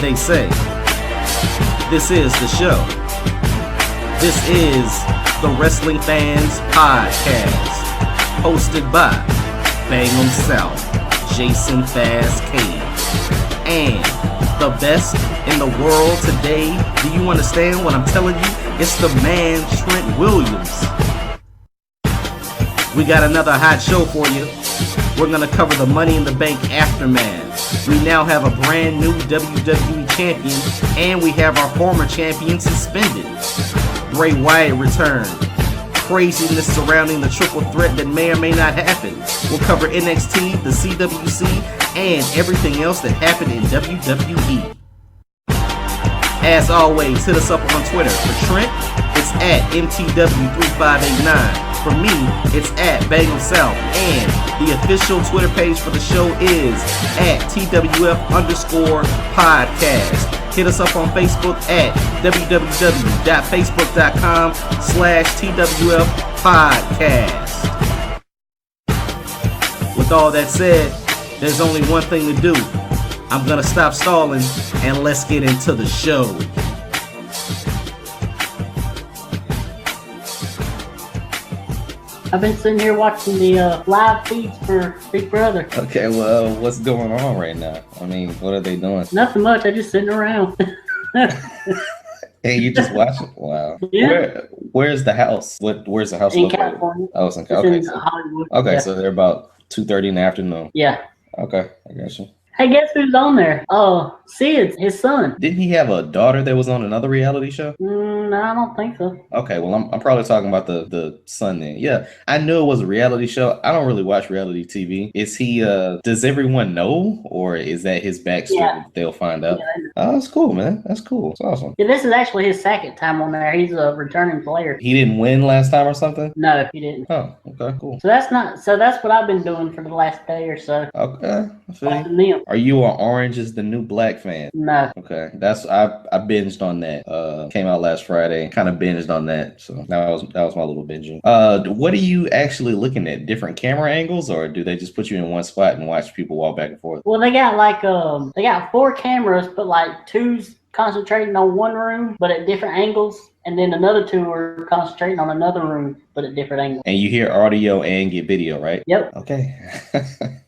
they say, this is the show. This is the Wrestling Fans Podcast, hosted by Bang South, Jason Fastkade, and the best in the world today. Do you understand what I'm telling you? It's the man, Trent Williams. We got another hot show for you. We're going to cover the Money in the Bank Aftermath. We now have a brand new WWE champion, and we have our former champion suspended. Bray Wyatt returned. Craziness surrounding the triple threat that may or may not happen. We'll cover NXT, the CWC, and everything else that happened in WWE. As always, hit us up on Twitter. For Trent, it's at MTW3589. For me, it's at Bang South, and the official Twitter page for the show is at TWF_podcast. Hit us up on Facebook at www.facebook.com/TWFpodcast. With all that said, there's only one thing to do. I'm gonna stop stalling and let's get into the show. I've been sitting here watching the live feeds for Big Brother. Okay, well, what's going on right now? I mean, what are they doing? Nothing much. I'm just sitting around. Hey, you just watching? Wow. Yeah. Where's the house? Where's the house? In California. Oh, it's in California. Okay. Hollywood. Okay, Yeah. so they're about 2:30 in the afternoon. Yeah. Okay, I got you. Hey, guess who's on there? Oh, Sid, his son. Didn't he have a daughter that was on another reality show? No, I don't think so. Okay, well, I'm probably talking about the son then. Yeah, I knew it was a reality show. I don't really watch reality TV. Is he, does everyone know, or is that his backstory? Yeah. They'll find out. Yeah. Oh, that's cool, man. That's cool. It's awesome. Yeah, this is actually his second time on there. He's a returning player. He didn't win last time or something? No, he didn't. Oh, okay, cool. So that's what I've been doing for the last day or so. Okay, I feel you. Watching them. Are you an Orange is the New Black fan? No. Okay, I binged on that. Came out last Friday. Kind of binged on that. So that was my little binging. What are you actually looking at? Different camera angles, or do they just put you in one spot and watch people walk back and forth? Well, they got they got 4 cameras, but like 2's concentrating on one room, but at different angles. And then another 2 are concentrating on another room, but at different angles. And you hear audio and get video, right? Yep. Okay.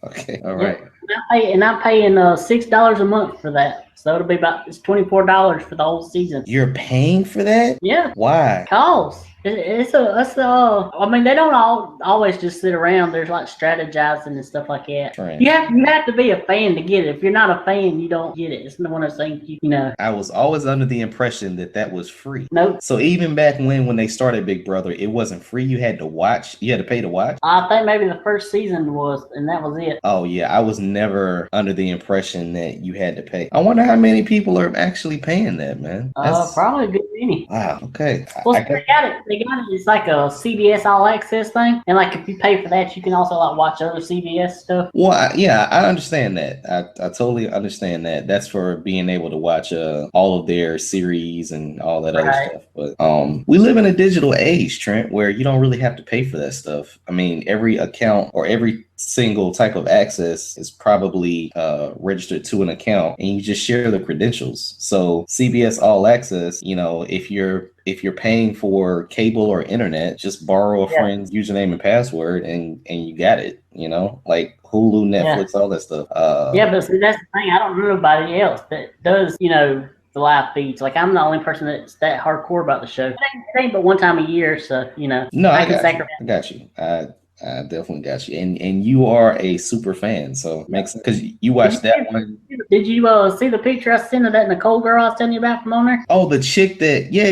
Okay. All right. I'm paying $6 a month for that. So it'll be it's $24 for the whole season. You're paying for that? Yeah. Why? Cause I mean, they don't always just sit around. There's like strategizing and stuff like that. Trent. You have to be a fan to get it. If you're not a fan, you don't get it. It's one of those things, you know. I was always under the impression that was free. Nope. So even back when they started Big Brother, it wasn't free. You had to watch. You had to pay to watch. I think maybe the first season was, and that was it. Oh yeah, I was never under the impression that you had to pay. I wonder how many people are actually paying that, man. Probably a good many. Wow. Okay. Well, they got it. It's like a CBS All Access thing, and like if you pay for that, you can also like watch other CBS stuff. Well, I understand that. I totally understand that. That's for being able to watch all of their series and all that other stuff. But we live in a digital age, Trent, where you don't really have to pay for that stuff. I mean, every account or every single type of access is probably registered to an account, and you just share the credentials. So CBS All Access, you know, if you're paying for cable or internet, just borrow a friend's username and password and you got it, you know, like Hulu, Netflix, all that stuff. But see, that's the thing. I don't know anybody else that does, you know, the live feeds. Like, I'm the only person that's that hardcore about the show. It ain't but one time a year, so, you know. No, I got you. I definitely got you. And you are a super fan, so it makes sense. Because you watched that one. Did you see the picture I sent of that Nicole girl I was telling you about from on there? Oh, the chick that, yeah.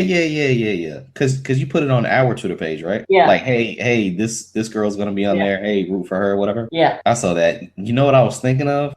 Because you put it on our Twitter page, right? Yeah. Like, hey, this girl's gonna be on there. Hey, root for her, whatever. Yeah. I saw that. You know what I was thinking of?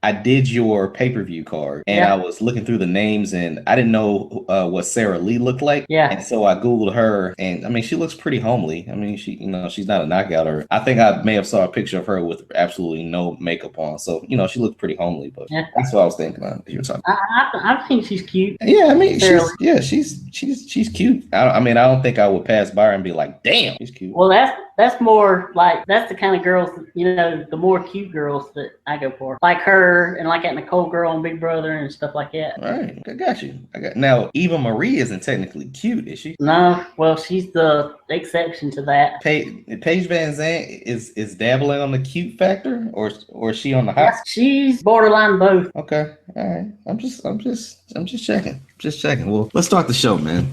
I did your pay-per-view card, and I was looking through the names, and I didn't know what Sarah Lee looked like. Yeah. And so I Googled her, and I mean, she looks pretty homely. I mean, she's not a knockout. Or I think I may have saw a picture of her with absolutely no makeup on. So, you know, she looked pretty homely, but that's what I was thinking of. You were talking. I think she's cute. Yeah, I mean, she's cute. I mean, I don't think I would pass by her and be like, damn, she's cute. Well, that's that's more like, that's the kind of girls, the more cute girls that I go for. Like her and like that Nicole girl on Big Brother and stuff like that. All right, I got you. Now, Eva Marie isn't technically cute, is she? No, well, she's the exception to that. Paige VanZant is dabbling on the cute factor, or is she on the hot? Yeah, she's borderline both. Okay, all right. I'm just checking. Just checking. Well, let's start the show, man.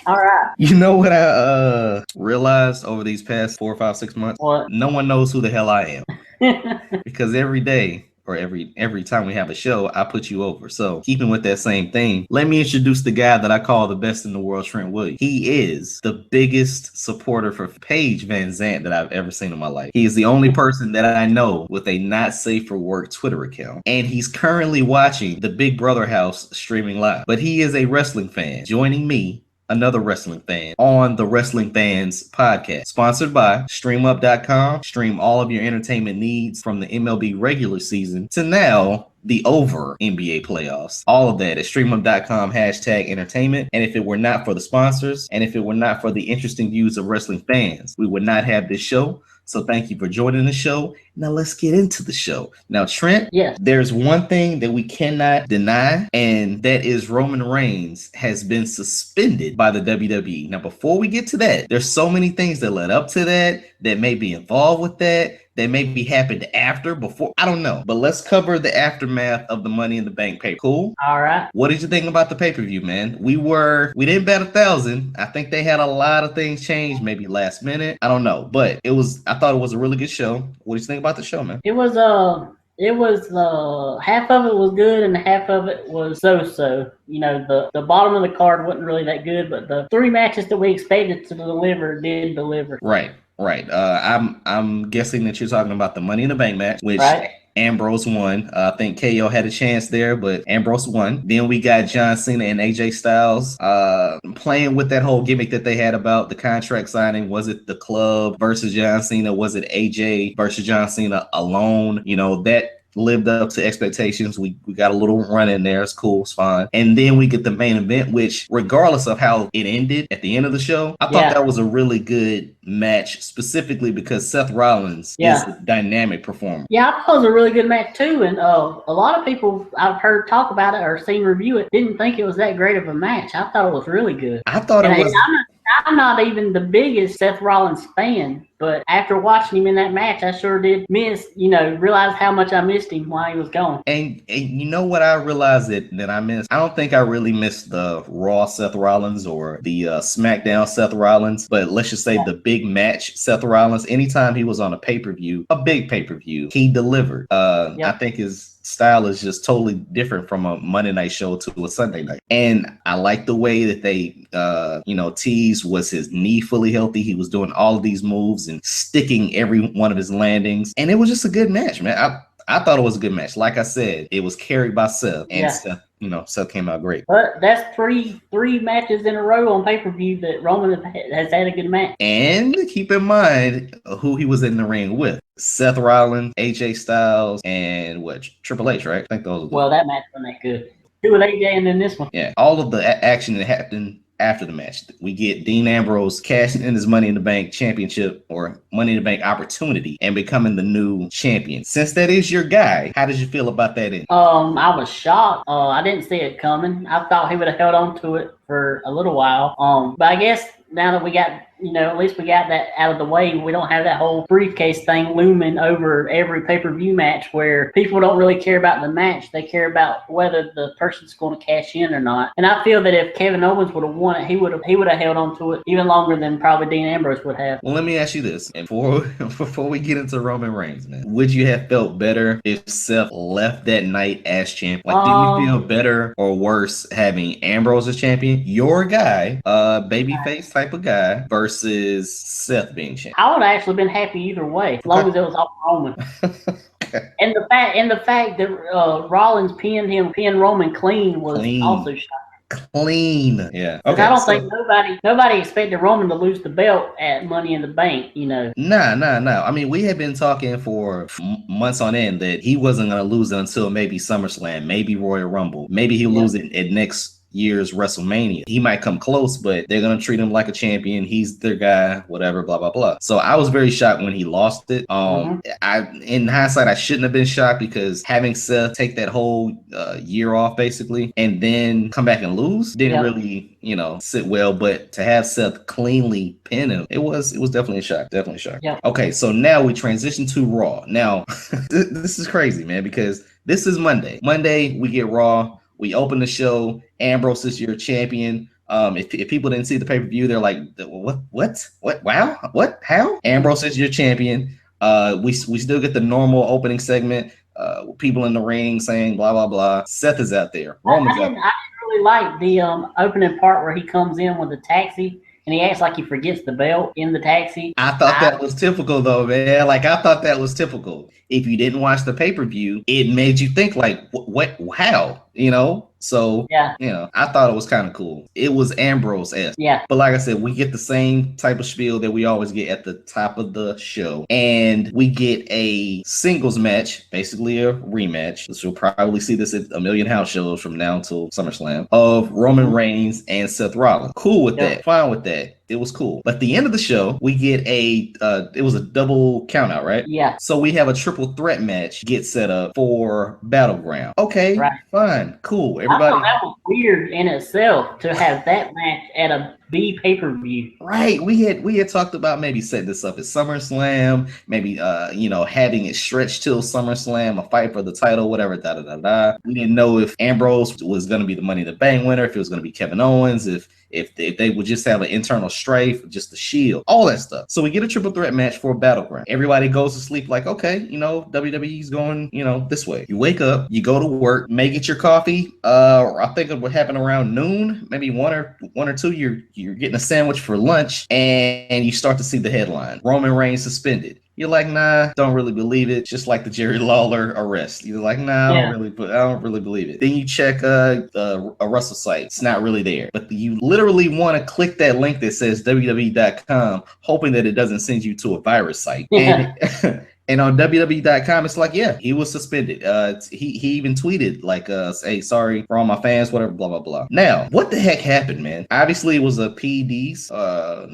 All right. You know what I realized over these past 4, 5, 6 months? What? No one knows who the hell I am. Because every day or every time we have a show, I put you over. So keeping with that same thing, let me introduce the guy that I call the best in the world, Trent Williams. He is the biggest supporter for Paige VanZant that I've ever seen in my life. He is the only person that I know with a not safe for work Twitter account. And he's currently watching the Big Brother house streaming live. But he is a wrestling fan, joining me, another wrestling fan, on the Wrestling Fans Podcast, sponsored by StreamUp.com. Stream all of your entertainment needs from the MLB regular season to now the over NBA playoffs. All of that at StreamUp.com #entertainment. And if it were not for the sponsors, and if it were not for the interesting views of wrestling fans, we would not have this show. So thank you for joining the show. Now let's get into the show. Now, Trent, yes, there's one thing that we cannot deny, and that is Roman Reigns has been suspended by the WWE. Now, before we get to that, there's so many things that led up to that may be involved with that maybe happened after, before, I don't know. But let's cover the aftermath of the Money in the Bank pay. Cool? All right. What did you think about the pay-per-view, man? We didn't bet 1,000. I think they had a lot of things change, maybe last minute. I don't know. But I thought it was a really good show. What do you think about the show, man? It was half of it was good and half of it was so. The bottom of the card wasn't really that good, but the 3 matches that we expected to deliver did deliver. Right. I'm guessing that you're talking about the Money in the Bank match, which Ambrose won. I think KO had a chance there, but Ambrose won. Then we got John Cena and AJ Styles playing with that whole gimmick that they had about the contract signing. Was it the club versus John Cena? Was it AJ versus John Cena alone? That lived up to expectations. We got a little run in there. It's cool. It's fine. And then we get the main event, which regardless of how it ended at the end of the show, I thought that was a really good match, specifically because Seth Rollins is a dynamic performer. Yeah, I thought it was a really good match too. And a lot of people I've heard talk about it or seen review it didn't think it was that great of a match. I thought it was really good. I thought it was. I'm not even the biggest Seth Rollins fan, but after watching him in that match, I sure did realize how much I missed him while he was gone. And you know what I realized that I missed? I don't think I really missed the Raw Seth Rollins or the SmackDown Seth Rollins, but let's just say the big match Seth Rollins. Anytime he was on a pay-per-view, a big pay-per-view, he delivered. I think his style is just totally different from a Monday night show to a Sunday night. And I like the way that they, teased was his knee fully healthy. He was doing all of these moves and sticking every one of his landings. And it was just a good match, man. I thought it was a good match. Like I said, it was carried by Seth. And Seth came out great. But that's three matches in a row on pay-per-view that Roman has had a good match. And keep in mind who he was in the ring with. Seth Rollins, AJ Styles, and Triple H, right? I think those. Well, that match wasn't that good. Two with AJ and then this one. Yeah, all of the action that happened after the match. We get Dean Ambrose cashing in his Money in the Bank championship or Money in the Bank opportunity and becoming the new champion. Since that is your guy, how did you feel about that? I was shocked. I didn't see it coming. I thought he would have held on to it for a little while. But I guess now that we got, at least we got that out of the way, we don't have that whole briefcase thing looming over every pay-per-view match where people don't really care about the match. They care about whether the person's going to cash in or not. And I feel that if Kevin Owens would have won it, he would have held on to it even longer than probably Dean Ambrose would have. Well, let me ask you this. And before we get into Roman Reigns, man, would you have felt better if Seth left that night as champion? Like, do you feel better or worse having Ambrose as champion, your guy, babyface type of guy, versus Seth being champion? I would have actually been happy either way, as long as it was off Roman. And the fact that Rollins pinned Roman clean was also shocking. Clean. Yeah. Okay. I don't think nobody expected Roman to lose the belt at Money in the Bank, Nah. I mean, we had been talking for months on end that he wasn't going to lose it until maybe SummerSlam, maybe Royal Rumble. Maybe he'll lose it at next year's WrestleMania. He might come close, but they're gonna treat him like a champion. He's their guy, whatever, blah blah blah. So I was very shocked when he lost it. In hindsight, I shouldn't have been shocked because having Seth take that whole year off basically and then come back and lose didn't really, sit well. But to have Seth cleanly pin him, it was definitely a shock. Definitely a shock. Yeah. Okay, so now we transition to Raw. Now this is crazy, man, because this is Monday. Monday we get Raw. We open the show. Ambrose is your champion. If people didn't see the pay-per-view, they're like, what? Wow, what? How? Ambrose is your champion. We still get the normal opening segment. People in the ring saying blah blah blah. Seth is out there. Roman's out there. I didn't really like the opening part where he comes in with the taxi and he acts like he forgets the belt in the taxi. I thought that was typical though, man. Like I thought that was typical. If you didn't watch the pay-per-view, it made you think like, what? How? So, I thought it was kind of cool. It was Ambrose-esque. Yeah. But like I said, we get the same type of spiel that we always get at the top of the show. And we get a singles match, basically a rematch. So we'll probably see this at a million house shows from now until SummerSlam, of Roman Reigns and Seth Rollins. Cool with that. Fine with that. It was cool. But at the end of the show, we get it was a double count out, right? Yeah. So we have a triple threat match get set up for Battleground. Okay, fine, cool. Everybody. I thought that was weird in itself to have that match at a B pay-per-view. Right. We had talked about maybe setting this up at SummerSlam, maybe having it stretched till SummerSlam, a fight for the title, whatever, We didn't know if Ambrose was gonna be the Money in the Bank winner, if it was gonna be Kevin Owens, if they would just have an internal strife, just the Shield, all that stuff. So we get a triple threat match for Battleground. Everybody goes to sleep like, okay, WWE's going, this way. You wake up, you go to work, may get your coffee. I think it would happen around noon, maybe one or two. You're getting a sandwich for lunch, and you start to see the headline: Roman Reigns suspended. You're like, nah, don't really believe it. Just like the Jerry Lawler arrest. You're like, nah, I don't really believe it. Then you check a Russell site. It's not really there. But you literally want to click that link that says www.com, hoping that it doesn't send you to a virus site. And on WWE.com, it's like, yeah, he was suspended. He even tweeted like, hey, sorry for all my fans, whatever, blah, blah, blah. Now, what the heck happened, man? Obviously, it was a PEDs,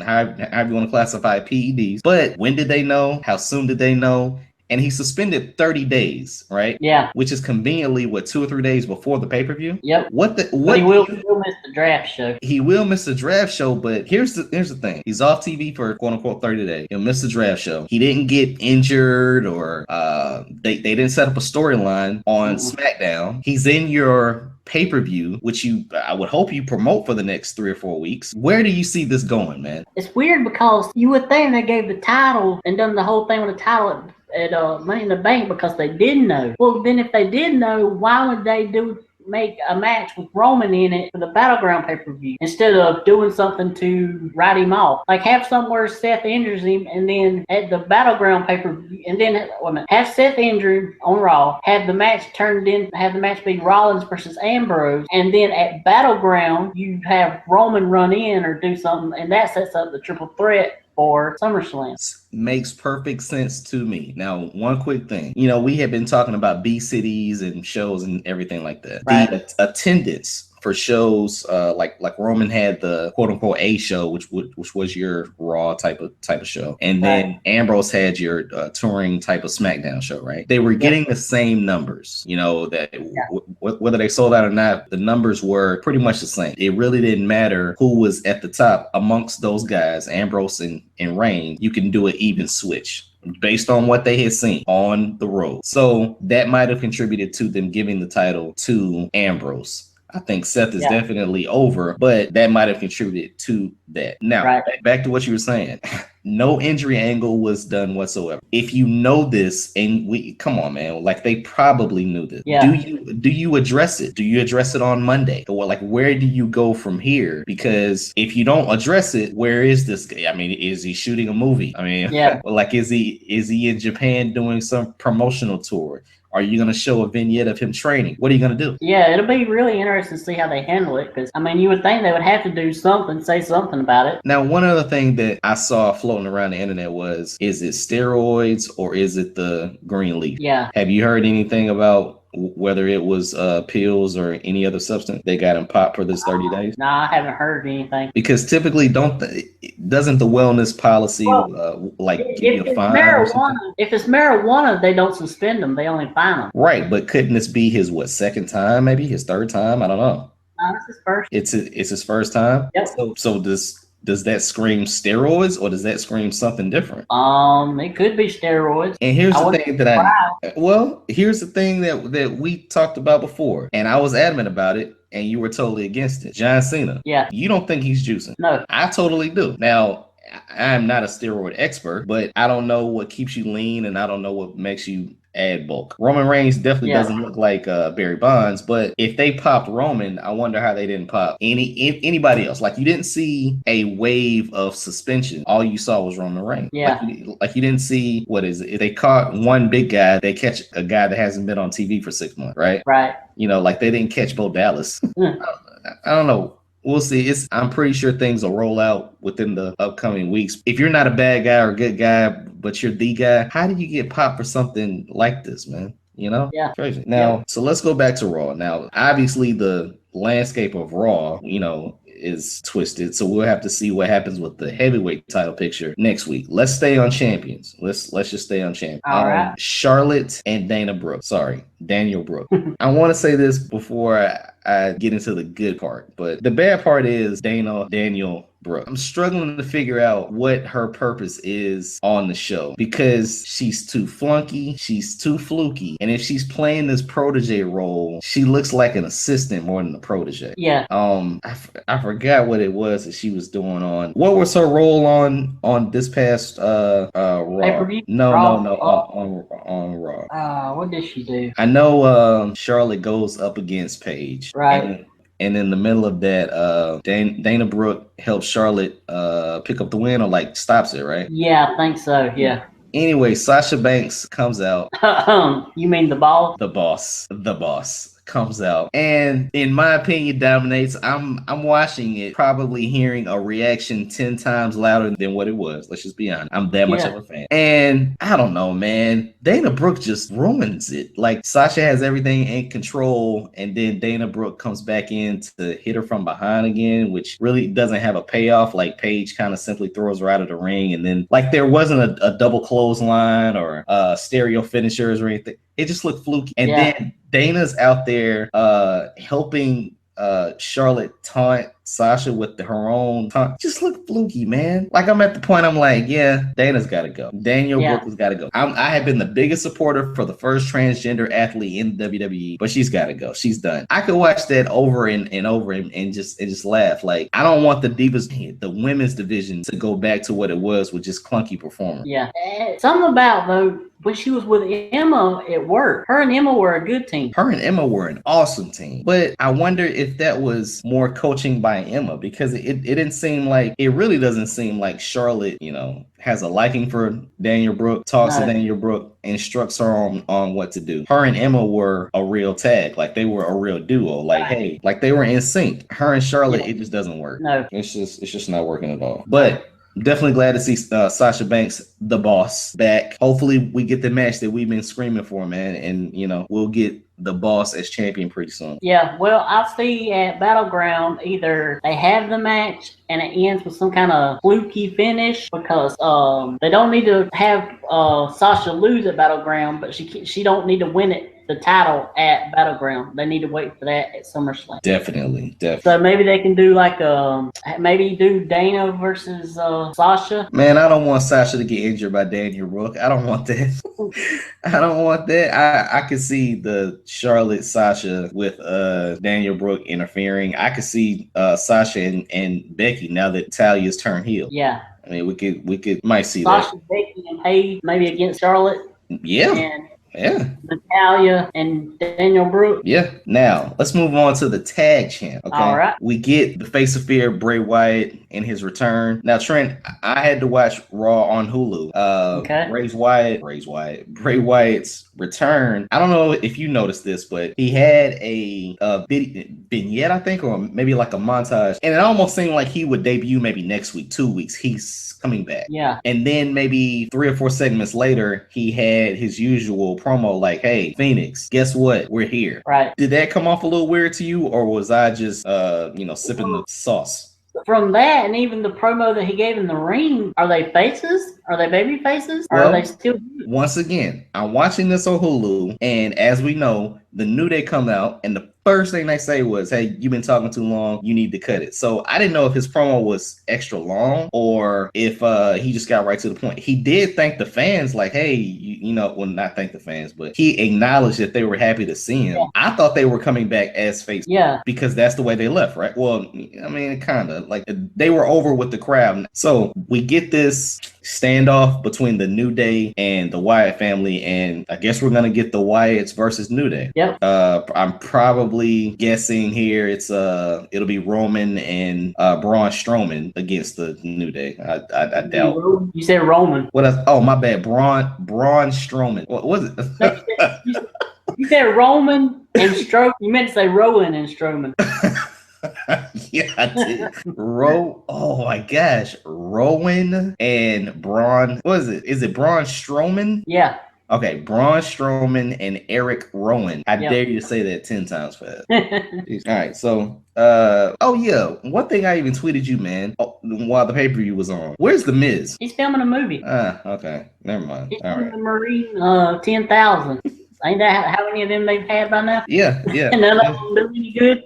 however you want to classify PEDs. But when did they know? How soon did they know? And he's suspended 30 days, right? Yeah. Which is conveniently, 2 or 3 days before the pay-per-view? Yep. But he will miss the draft show. He will miss the draft show, but here's the thing. He's off TV for quote-unquote 30 days. He'll miss the draft show. He didn't get injured or they didn't set up a storyline on SmackDown. He's in your pay-per-view, which I would hope you promote for the next 3 or 4 weeks. Where do you see this going, man? It's weird because you would think they gave the title and done the whole thing with the title at Money in the Bank because they didn't know. Well, then if they did know, why would they make a match with Roman in it for the Battleground pay-per-view instead of doing something to write him off? Like have somewhere Seth injures him and then at the Battleground pay-per-view and then have Seth injured on Raw, have the match be Rollins versus Ambrose, and then at Battleground you have Roman run in or do something, and that sets up the triple threat for SummerSlam. Makes perfect sense to me. Now, one quick thing. We have been talking about B cities and shows and everything like that. Right. The attendance for shows like Roman had the quote unquote A show, which was your Raw type of show, and then Ambrose had your touring type of SmackDown show, right? They were getting the same numbers, whether they sold out or not, the numbers were pretty much the same. It really didn't matter who was at the top amongst those guys, Ambrose and Reigns. You can do an even switch based on what they had seen on the road. So that might have contributed to them giving the title to Ambrose. I think Seth is definitely over, but that might have contributed to that. Now, back to what you were saying. No injury angle was done whatsoever. If you know this, and come on, man, like they probably knew this. Yeah. Do you address it? Do you address it on Monday? Or like, where do you go from here? Because if you don't address it, where is this guy? I mean, is he shooting a movie? I mean, like, is he in Japan doing some promotional tour? Are you going to show a vignette of him training? What are you going to do? Yeah, it'll be really interesting to see how they handle it. Because, I mean, you would think they would have to do something, say something about it. Now, one other thing that I saw floating around the internet was, is it steroids or is it the green leaf? Yeah. Have you heard anything about whether it was pills or any other substance they got him popped for this 30 days? No, I haven't heard anything. Because typically, doesn't the wellness policy give you a fine? If it's marijuana, they don't suspend them; they only fine them. Right, but couldn't this be his second time? Maybe his third time? I don't know. No, it's his first. It's his first time. Yep. So does that scream steroids or does that scream something different? It could be steroids. And here's the thing that we talked about before, and I was adamant about it, and you were totally against it. John Cena. Yeah. You don't think he's juicing? No. I totally do. Now, I'm not a steroid expert, but I don't know what keeps you lean, and I don't know what makes you add bulk. Roman Reigns definitely doesn't look like Barry Bonds, but if they popped Roman, I wonder how they didn't pop anybody else. Like, you didn't see a wave of suspension. All you saw was Roman Reigns. Yeah. Like you didn't see, what is it? If they caught one big guy, they catch a guy that hasn't been on TV for 6 months, right? Right. Like they didn't catch Bo Dallas. I don't know. We'll see. I'm pretty sure things will roll out within the upcoming weeks. If you're not a bad guy or a good guy, but you're the guy, how do you get popped for something like this, man? Yeah. Crazy. Now, so let's go back to Raw. Now, obviously, the landscape of Raw, is twisted. So we'll have to see what happens with the heavyweight title picture next week. Let's stay on champions. Let's just stay on champions. All right. Charlotte and Daniel Brooke. I want to say this before I get into the good part, but the bad part is Daniel Brooke. I'm struggling to figure out what her purpose is on the show because she's too flunky, she's too fluky, and if she's playing this protege role, she looks like an assistant more than a protege. Yeah. I forgot what it was that she was doing on. What was her role on this past Raw? Pay-per-view? No, Raw? on Raw. What did she do? I know Charlotte goes up against Paige. Right. And in the middle of that, Dana Brooke helps Charlotte pick up the win or stops it, right? Yeah, I think so. Yeah. Anyway, Sasha Banks comes out. You mean the boss? The boss comes out, and in my opinion, dominates. I'm watching it, probably hearing a reaction 10 times louder than what it was. Let's just be honest. I'm that much of a fan, and I don't know, man. Dana Brooke just ruins it. Like, Sasha has everything in control, and then Dana Brooke comes back in to hit her from behind again, which really doesn't have a payoff. Like, Paige kind of simply throws her out of the ring, and then there wasn't a double clothesline or stereo finishers or anything. It just looked fluky. And then Dana's out there helping Charlotte taunt Sasha with her own taunt. Just look fluky, man. I'm at the point, I'm like, yeah, Dana's got to go. Daniel Brooke has got to go. I have been the biggest supporter for the first transgender athlete in WWE, but she's got to go. She's done. I could watch that over and over and just laugh. I don't want the Divas, the women's division, to go back to what it was with just clunky performers. Yeah. Something about, though, when she was with Emma, it worked. Her and Emma were a good team. Her and Emma were an awesome team. But I wonder if that was more coaching by Emma, because it didn't seem like, it really doesn't seem like Charlotte, has a liking for Daniel Brooke, talks to Daniel Brooke, instructs her on what to do. Her and Emma were a real tag. They were a real duo. Hey, they were in sync. Her and Charlotte, it just doesn't work. No. It's just not working at all. But definitely glad to see Sasha Banks, the boss, back. Hopefully we get the match that we've been screaming for, man. And, we'll get the boss as champion pretty soon. Yeah, well, I'll see at Battleground, either they have the match and it ends with some kind of fluky finish, because they don't need to have Sasha lose at Battleground, but she don't need to win the title at Battleground. They need to wait for that at SummerSlam. Definitely. So maybe they can do maybe do Dana versus Sasha. Man, I don't want Sasha to get injured by Daniel Brooke. I don't want that. I don't want that. I could see the Charlotte Sasha with Daniel Brooke interfering. I could see Sasha and Becky now that Talia's turned heel. Yeah. I mean, we might see Sasha, that. Becky, and Paige maybe against Charlotte. Yeah. Natalya and Daniel Brooke. Yeah. Now, let's move on to the tag champ. Okay. All right. We get the face of fear, Bray Wyatt, in his return. Now, Trent, I had to watch Raw on Hulu. Bray Wyatt's return. I don't know if you noticed this, but he had a vignette, I think, or maybe a montage, and it almost seemed like he would debut maybe next week, 2 weeks. He's coming back. Yeah. And then maybe 3 or 4 segments later, he had his usual promo like, hey, Phoenix, guess what? We're here. Right. Did that come off a little weird to you, or was I just, sipping the sauce? From that, and even the promo that he gave in the ring, are they faces? Are they baby faces? Or are they still? Once again, I'm watching this on Hulu, and as we know, the New Day come out, and the first thing they say was, hey, you've been talking too long, you need to cut it. So I didn't know if his promo was extra long or if he just got right to the point. He did thank the fans, like, hey, well, not thank the fans, but he acknowledged that they were happy to see him. Yeah. I thought they were coming back as face, because that's the way they left, right? Well, I mean, kind of like they were over with the crowd. So we get this standoff between the New Day and the Wyatt family, and I guess we're gonna get the Wyatts versus New Day. Yep. I'm probably guessing here it'll be Roman and Braun Strowman against the New Day. I doubt. You said Roman. What else? Oh, my bad. Braun Strowman. What was it? You said Roman and Strowman. You meant to say Rowan and Strowman. Yeah, I did. Oh my gosh, Rowan and Braun. What is it? Is it Braun Strowman? Yeah. Okay, Braun Strowman and Eric Rowan. I dare you to say that 10 times fast. All right, so, one thing I even tweeted you, man, while the pay-per-view was on. Where's The Miz? He's filming a movie. Okay, never mind. He's filming the Marine 10,000. Ain't that how many of them they've had by now? Yeah. And none of them do any good.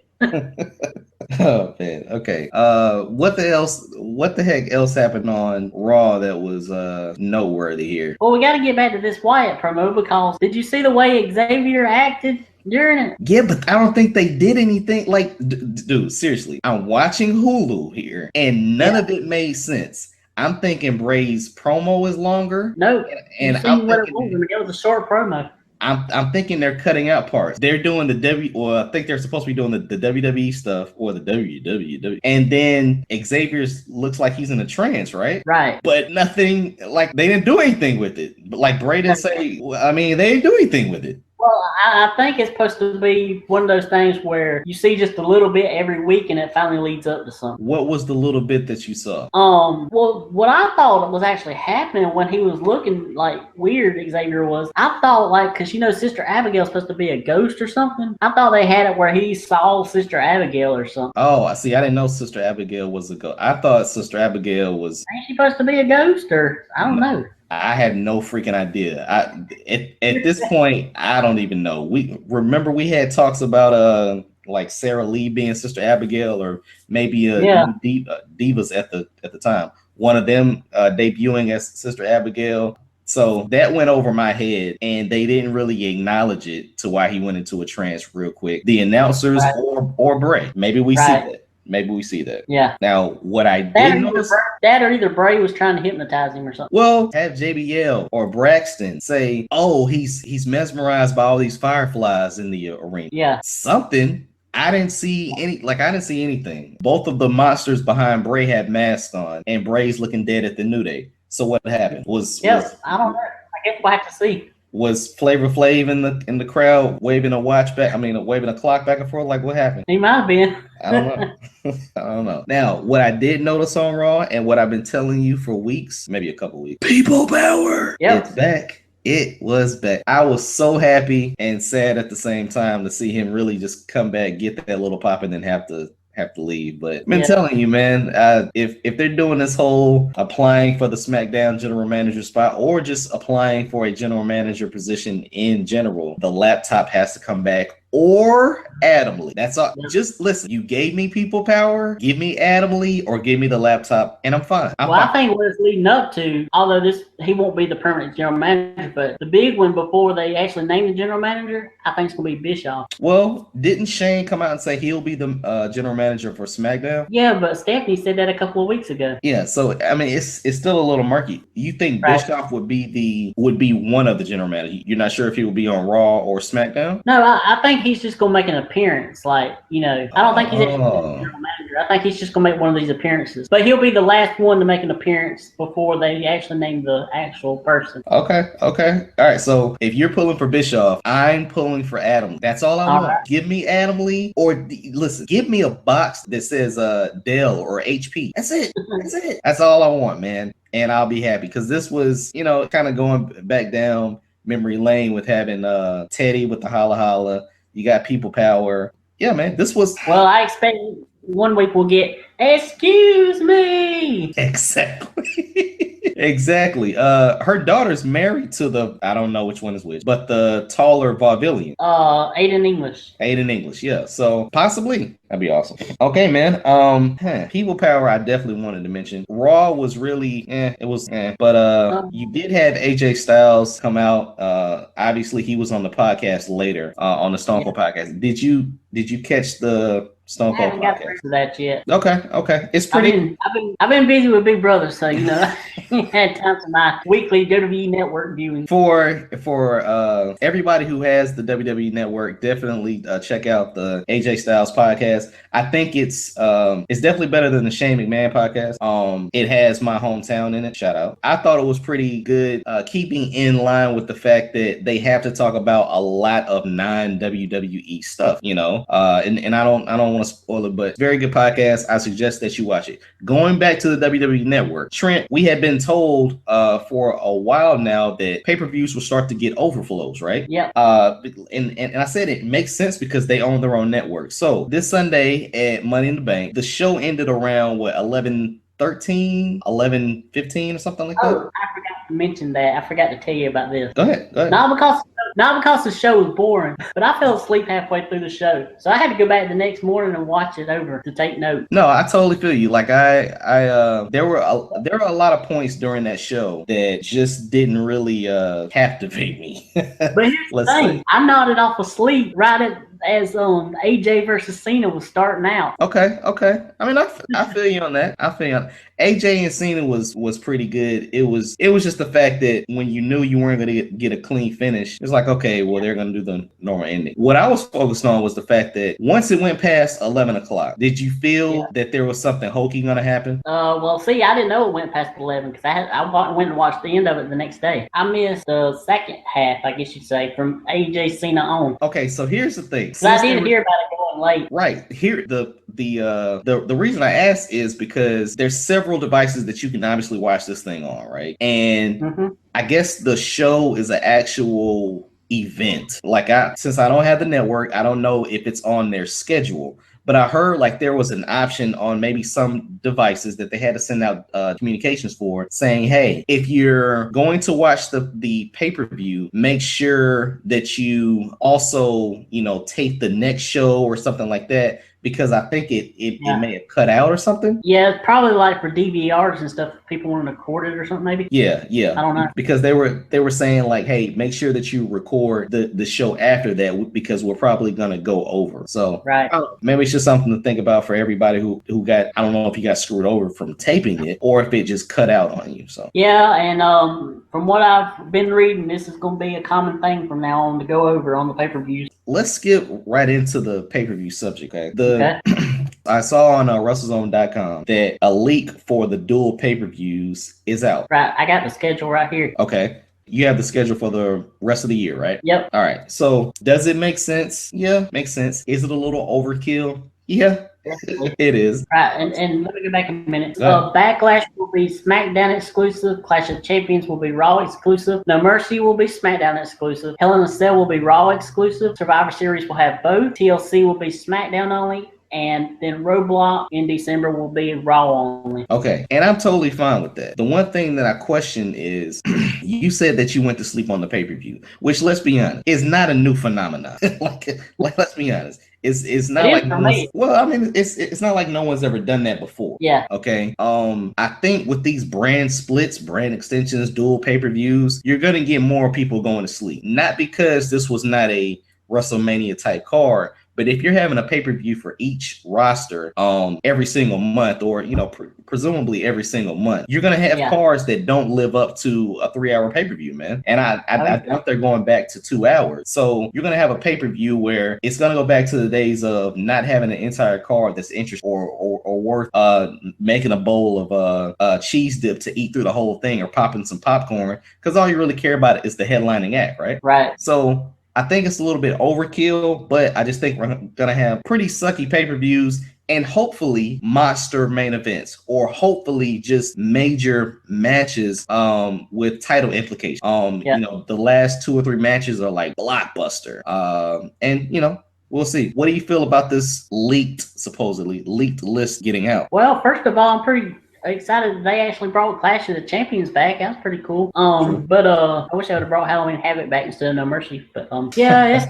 Oh man. Okay. What the heck else happened on Raw that was noteworthy here? Well, we got to get back to this Wyatt promo, because did you see the way Xavier acted during it? Yeah, but I don't think they did anything. Like, dude, seriously, I'm watching Hulu here, and none of it made sense. I'm thinking Bray's promo is longer. No, and I'm thinking it was a short promo. I'm thinking they're cutting out parts. They're doing I think they're supposed to be doing the WWE stuff or the WWW. And then Xavier looks like he's in a trance, right? Right. But nothing, like, they didn't do anything with it. But like Bray didn't say, they didn't do anything with it. Well, I think it's supposed to be one of those things where you see just a little bit every week and it finally leads up to something. What was the little bit that you saw? Well, what I thought was actually happening when he was looking like weird, Xavier was, I thought, like, because Sister Abigail's supposed to be a ghost or something. I thought they had it where he saw Sister Abigail or something. Oh, I see. I didn't know Sister Abigail was a ghost. I thought Sister Abigail was... Ain't she supposed to be a ghost, or I don't know. I had no freaking idea. At this point, I don't even know. We had talks about like Sarah Lee being Sister Abigail, or maybe Divas at the time. One of them debuting as Sister Abigail. So that went over my head, and they didn't really acknowledge it to why he went into a trance real quick. The announcers or Bray. Maybe we see that. Maybe we see that. Yeah. Now, what I did notice... That or either Bray was trying to hypnotize him or something. Well, have JBL or Braxton say, oh, he's mesmerized by all these fireflies in the arena. Yeah. Something. I didn't see anything. Both of the monsters behind Bray had masks on, and Bray's looking dead at the New Day. So what happened? I don't know. I guess we'll have to see. Was Flavor Flav in the crowd waving a clock back and forth? Like, what happened? He might have been. I don't know. I don't know. Now, what I did notice on Raw, and what I've been telling you for weeks, maybe a couple weeks, people power. Yep. It's back. It was back. I was so happy and sad at the same time to see him really just come back, get that little pop, and then have to leave. But I've been telling you, man, if they're doing this whole applying for the SmackDown general manager spot, or just applying for a general manager position in general, the laptop has to come back, or Adamle. That's all. Just listen. You gave me people power. Give me Adamle or give me the laptop, and I'm fine. I think what it's leading up to, although he won't be the permanent general manager, but the big one before they actually name the general manager, I think it's gonna be Bischoff. Well, didn't Shane come out and say he'll be the general manager for SmackDown? Yeah, but Stephanie said that a couple of weeks ago. Yeah, so I mean, it's still a little murky. You think Bischoff would be one of the general managers? You're not sure if he will be on Raw or SmackDown? No, I think he's just gonna make an appearance. Like, I don't think he's actually the general manager. I think he's just gonna make one of these appearances. But he'll be the last one to make an appearance before they actually name the actual person. Okay. All right. So if you're pulling for Bischoff, I'm pulling for Adamle. That's all I want. Right. Give me Adamle, or listen, give me a box that says Dell or HP. That's it. That's all I want, man. And I'll be happy, because this was, kind of going back down memory lane with having Teddy with the holla holla. You got People Power. Yeah, man, this was... Well, I expect 1 week we'll get, excuse me. Exactly. Exactly. Her daughter's married to the, I don't know which one is which, but the taller vaudevillian. Aiden English. Aiden English, yeah. So possibly that'd be awesome. Okay, man. People Power, I definitely wanted to mention. Raw was really, it was, but you did have AJ Styles come out. Obviously, he was on the podcast later, on the Stone Cold podcast. Did you catch the Stone Cold podcast? I haven't got to that yet. Okay. It's pretty. I've been busy with Big Brother, so you know, I had time for my weekly WWE Network viewing. For everybody who has the WWE Network, definitely check out the AJ Styles podcast. I think it's definitely better than the Shane McMahon podcast. It has my hometown in it. Shout out. I thought it was pretty good, keeping in line with the fact that they have to talk about a lot of non-WWE stuff, you know. And I don't want to spoil it, but very good podcast. I suggest that you watch it. Going back to the WWE Network, Trent, we had been told for a while now that pay-per-views will start to get overflows, right? Yeah. And I said it makes sense because they own their own network. So this Sunday at Money in the Bank, the show ended around 11:13, 11:15 or something like that. I forgot to mention that. I forgot to tell you about this. Go ahead. Not because the show was boring, but I fell asleep halfway through the show, so I had to go back the next morning and watch it over to take notes. No, I totally feel you. Like there were a lot of points during that show that just didn't really captivate me. But here's the thing: I nodded off asleep right as AJ versus Cena was starting out. Okay. I mean, I feel you on that. AJ and Cena was pretty good. It was just the fact that when you knew you weren't going to get a clean finish, it's like, okay, well, they're going to do the normal ending. What I was focused on was the fact that once it went past 11 o'clock, did you feel that there was something hokey going to happen? Well, see, I didn't know it went past 11 because I went and watched the end of it the next day. I missed the second half, I guess you'd say, from AJ Cena on. Okay, so here's the thing. Because I didn't hear about it going late. Right. Here, the reason I asked is because there's several devices that you can obviously watch this thing on, right? And I guess the show is an actual event. Like since I don't have the network, I don't know if it's on their schedule. But I heard like there was an option on maybe some devices that they had to send out communications for saying, hey, if you're going to watch the pay-per-view, make sure that you also, tape the next show or something like that. Because I think it may have cut out or something. Yeah, it's probably like for DVRs and stuff. People want to record it or something, maybe. Yeah. I don't know. Because they were saying like, hey, make sure that you record the show after that because we're probably gonna go over. So right. Maybe it's just something to think about for everybody who got. I don't know if you got screwed over from taping it or if it just cut out on you. So yeah, and from what I've been reading, this is gonna be a common thing from now on to go over on the pay-per-views. Let's skip right into the pay-per-view subject. Okay. I saw on WrestleZone.com that a leak for the dual pay-per-views is out. Right. I got the schedule right here. Okay. You have the schedule for the rest of the year, right? Yep. All right. So does it make sense? Yeah, makes sense. Is it a little overkill? Yeah. It is. Right, and let me go back a minute. Backlash will be SmackDown exclusive. Clash of Champions will be Raw exclusive. No Mercy will be SmackDown exclusive. Hell in a Cell will be Raw exclusive. Survivor Series will have both. TLC will be SmackDown only. And then Roadblock in December will be Raw only. Okay, and I'm totally fine with that. The one thing that I question is, you said that you went to sleep on the pay-per-view, which, let's be honest, is not a new phenomenon. like let's be honest. It's not like no one's, well, I mean, it's not like no one's ever done that before. Yeah. Okay. I think with these brand splits, brand extensions, dual pay-per-views, you're gonna get more people going to sleep. Not because this was not a WrestleMania type card, but if you're having a pay-per-view for each roster every single month, or presumably every single month, you're gonna have cards that don't live up to a 3-hour pay-per-view, man. And I doubt they're going back to 2 hours. So you're gonna have a pay-per-view where it's gonna go back to the days of not having an entire card that's interesting or worth making a bowl of cheese dip to eat through the whole thing or popping some popcorn, because all you really care about is the headlining act, right? Right. So I think it's a little bit overkill, but I just think we're gonna have pretty sucky pay-per-views and hopefully monster main events, or hopefully just major matches with title implications. You know, the last 2 or 3 matches are like blockbuster. And you know, we'll see. What do you feel about this supposedly leaked list getting out? Well, first of all, I'm pretty excited that they actually brought Clash of the Champions back. That's pretty cool. But I wish I would have brought Halloween Havoc back instead of No Mercy. But yeah,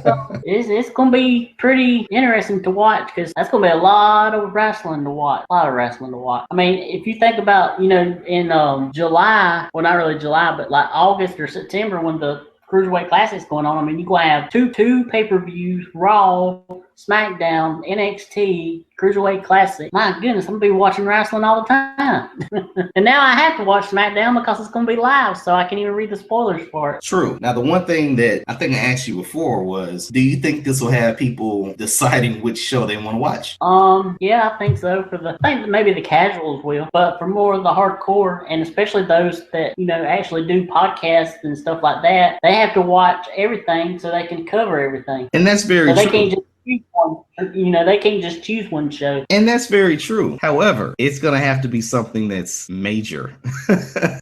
it's gonna be pretty interesting to watch, because that's gonna be a lot of wrestling to watch. I mean, if you think about, you know, in July, well, not really July, but like August or September, when the Cruiserweight Classic's going on, I mean, you're gonna have two pay-per-views: Raw, SmackDown, NXT, Cruiserweight Classic. My goodness, I'm gonna be watching wrestling all the time. And now I have to watch SmackDown because it's gonna be live, so I can't even read the spoilers for it. True. Now, the one thing that I think I asked you before was, do you think this will have people deciding which show they want to watch? Yeah, I think so. I think that maybe the casuals will, but for more of the hardcore, and especially those that, you know, actually do podcasts and stuff like that, they have to watch everything so they can cover everything. And that's very true. They can't just choose one. You know, they can't just choose one show. And that's very true. However, it's gonna have to be something that's major.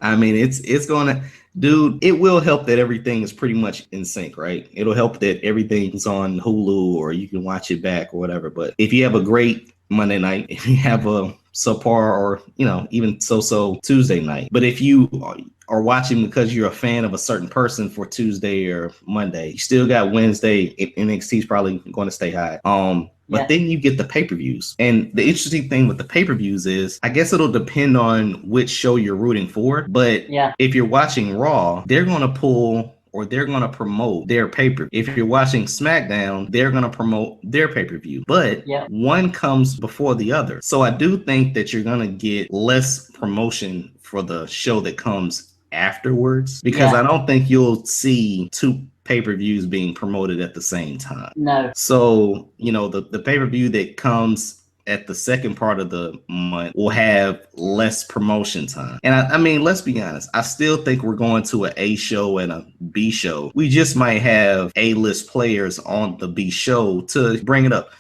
I mean, it's gonna. Dude, it will help that everything is pretty much in sync, right? It'll help that everything's on Hulu or you can watch it back or whatever. But if you have a great Monday night, if you have a subpar or, you know, even so Tuesday night, but if you are watching because you're a fan of a certain person for Tuesday or Monday, you still got Wednesday. NXT is probably going to stay high. But then you get the pay-per-views. And the interesting thing with the pay-per-views is, I guess it'll depend on which show you're rooting for. But if you're watching Raw, they're going to pull or they're going to promote their pay-per-view. If you're watching SmackDown, they're going to promote their pay-per-view. But one comes before the other. So I do think that you're going to get less promotion for the show that comes afterwards, because I don't think you'll see 2 pay-per-views being promoted at the same time. No. So, you know, the pay-per-view that comes at the second part of the month will have less promotion time. And I mean, let's be honest, I still think we're going to an A show and a B show. We just might have A-list players on the B show to bring it up.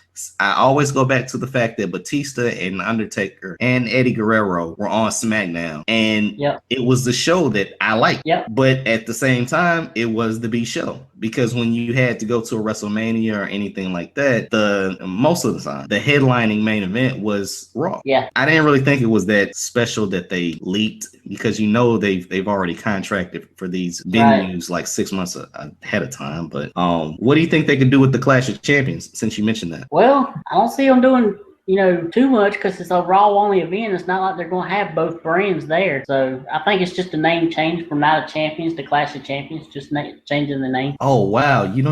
I always go back to the fact that Batista and Undertaker and Eddie Guerrero were on SmackDown, and it was the show that I liked. But at the same time, it was the B show, because when you had to go to a WrestleMania or anything like that, most of the time the headlining main event was Raw. I didn't really think it was that special that they leaked, because you know they've already contracted for these venues like 6 months ahead of time. But what do you think they could do with the Clash of Champions, since you mentioned that? Well, I don't see them doing, you know, too much, because it's a Raw only event. It's not like they're going to have both brands there. So I think it's just a name change from Night of Champions to Clash of Champions, just changing the name. Oh, wow. You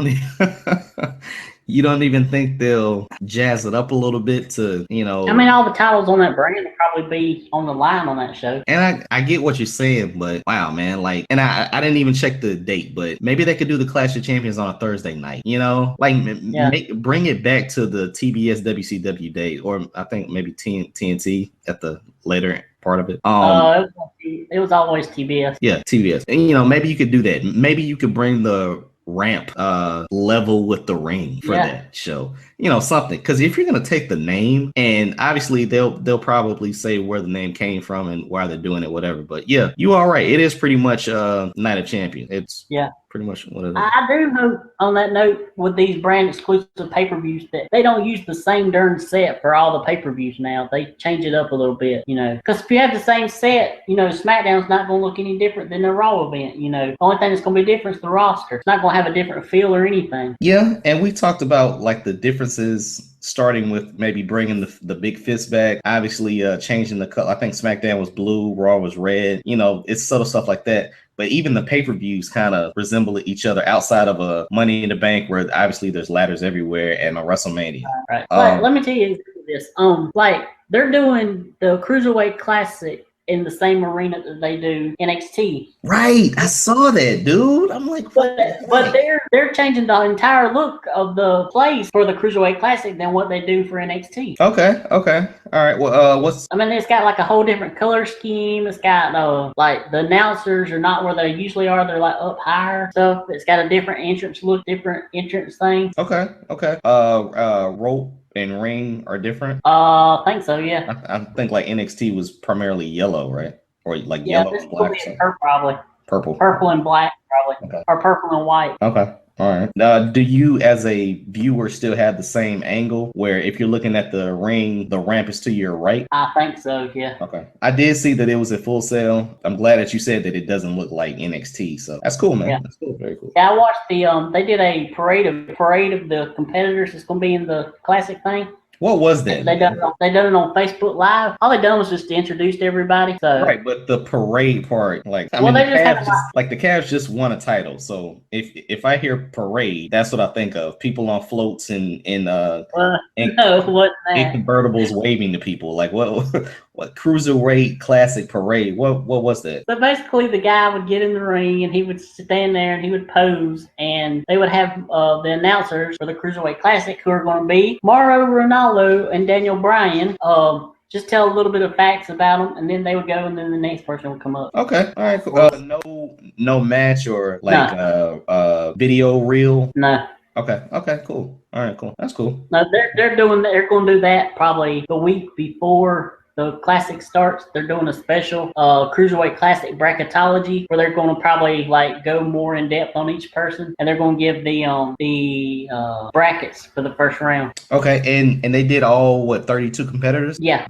don't even think they'll jazz it up a little bit to, you know? I mean, all the titles on that brand will probably be on the line on that show. And I get what you're saying, but wow, man, like, and I didn't even check the date, but maybe they could do the Clash of Champions on a Thursday night, you know? Like, bring it back to the TBS WCW date, or I think maybe TNT at the later part of it. It was always TBS. Yeah, TBS. And, you know, maybe you could do that. Maybe you could bring the ramp level with the ring for that show, you know, something. Because if you're gonna take the name, and obviously they'll probably say where the name came from and why they're doing it, whatever, but yeah, you are right, it is pretty much Night of Champions. It's pretty much what it is. I do hope, on that note, with these brand exclusive pay-per-views, that they don't use the same darn set for all the pay-per-views now. They change it up a little bit, you know, because if you have the same set, you know, SmackDown's not going to look any different than the Raw event, you know. The only thing that's going to be different is the roster. It's not going to have a different feel or anything. Yeah, and we talked about like the differences, starting with maybe bringing the big fist back, obviously changing the color. I think SmackDown was blue, Raw was red, you know, it's subtle stuff like that. But even the pay-per-views kind of resemble each other, outside of a Money in the Bank, where obviously there's ladders everywhere, and a WrestleMania. Right. Let me tell you this. Like, they're doing the Cruiserweight Classic in the same arena that they do NXT. Right, I saw that, dude. I'm like, but they're changing the entire look of the place for the Cruiserweight Classic than what they do for NXT. Okay, all right. Well, I mean, it's got like a whole different color scheme. It's got like the announcers are not where they usually are. They're like up higher stuff. It's got a different entrance look, different entrance thing. Okay. Rope and ring are different. I think so. Yeah. I think like NXT was primarily yellow, right? Or like Yeah, yellow and black. Probably. Purple and black, probably. Okay. Or purple and white. Okay. All right. Do you, as a viewer, still have the same angle where if you're looking at the ring, the ramp is to your right? I think so, yeah. Okay. I did see that it was at Full Sail. I'm glad that you said that it doesn't look like NXT. So that's cool, man. Yeah. That's cool. Very cool. Yeah, I watched they did a parade of the competitors that's going to be in the classic thing. What was that? They done it on Facebook Live. All they done was just to introduce everybody. So right, but the parade part, like the Cavs just won a title. So if I hear parade, that's what I think of. People on floats and convertibles waving to people. Like what Cruiserweight Classic parade? What was that? So basically, the guy would get in the ring and he would stand there and he would pose, and they would have the announcers for the Cruiserweight Classic, who are going to be Mauro Ranallo and Daniel Bryan. Just tell a little bit of facts about them, and then they would go, and then the next person would come up. Okay, all right, cool. No match or like video reel. No. Okay, cool. All right, cool. That's cool. No, they're going to do that probably the week before the classic starts. They're doing a special Cruiserweight Classic bracketology where they're going to probably like go more in depth on each person, and they're going to give the brackets for the first round. Okay, and they did all 32 competitors? Yeah.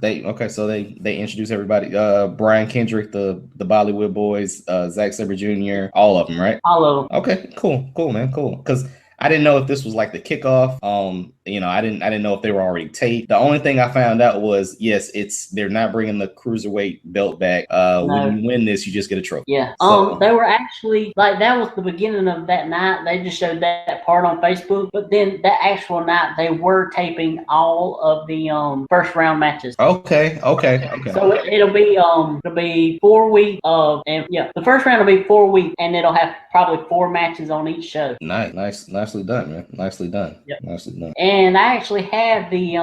So they introduced everybody. Brian Kendrick, the Bollywood Boys, Sabre Jr., all of them, right? All of them. Okay, cool, man, cool. Because I didn't know if this was like the kickoff. I didn't know if they were already taped. The only thing I found out was, yes, they're not bringing the Cruiserweight belt back. No. When you win this, you just get a trophy. Yeah. So, they were actually like, that was the beginning of that night. They just showed that part on Facebook, but then that actual night they were taping all of the first round matches. Okay. So it'll be 4 weeks the first round will be 4 weeks, and it'll have probably 4 matches on each show. Nicely done, man. Nicely done. Yep. Nicely done. And I actually have the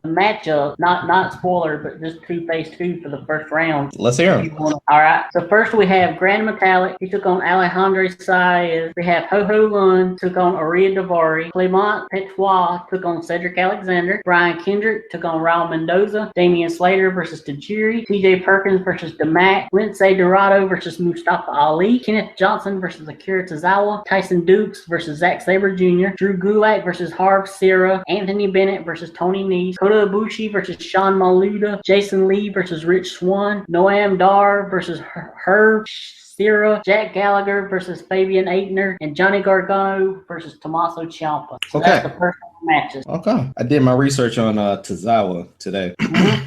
matchup, not spoiler, but just phase 2 for the first round. Let's hear them. All right. So first we have Grand Metalik. He took on Alejandro Saez. We have Ho Ho Lun took on Aria Daivari. Clement Petois took on Cedric Alexander. Brian Kendrick took on Raul Mendoza. Damian Slater versus Tajiri. TJ Perkins versus DeMac. Lindsay Dorado versus Mustafa Ali. Kenneth Johnson versus Akira Tozawa. Tyson Dukes versus Zack Sabre Jr. Drew Gulak versus Harv Sierra. Anthony Bennett versus Tony Nese. Kota Ibushi versus Sean Maluda. Jason Lee versus Rich Swann. Noam Dar versus Herb Sierra. Jack Gallagher versus Fabian Aichner. And Johnny Gargano versus Tommaso Ciampa. So that's the first matches. Okay. I did my research on Tozawa today.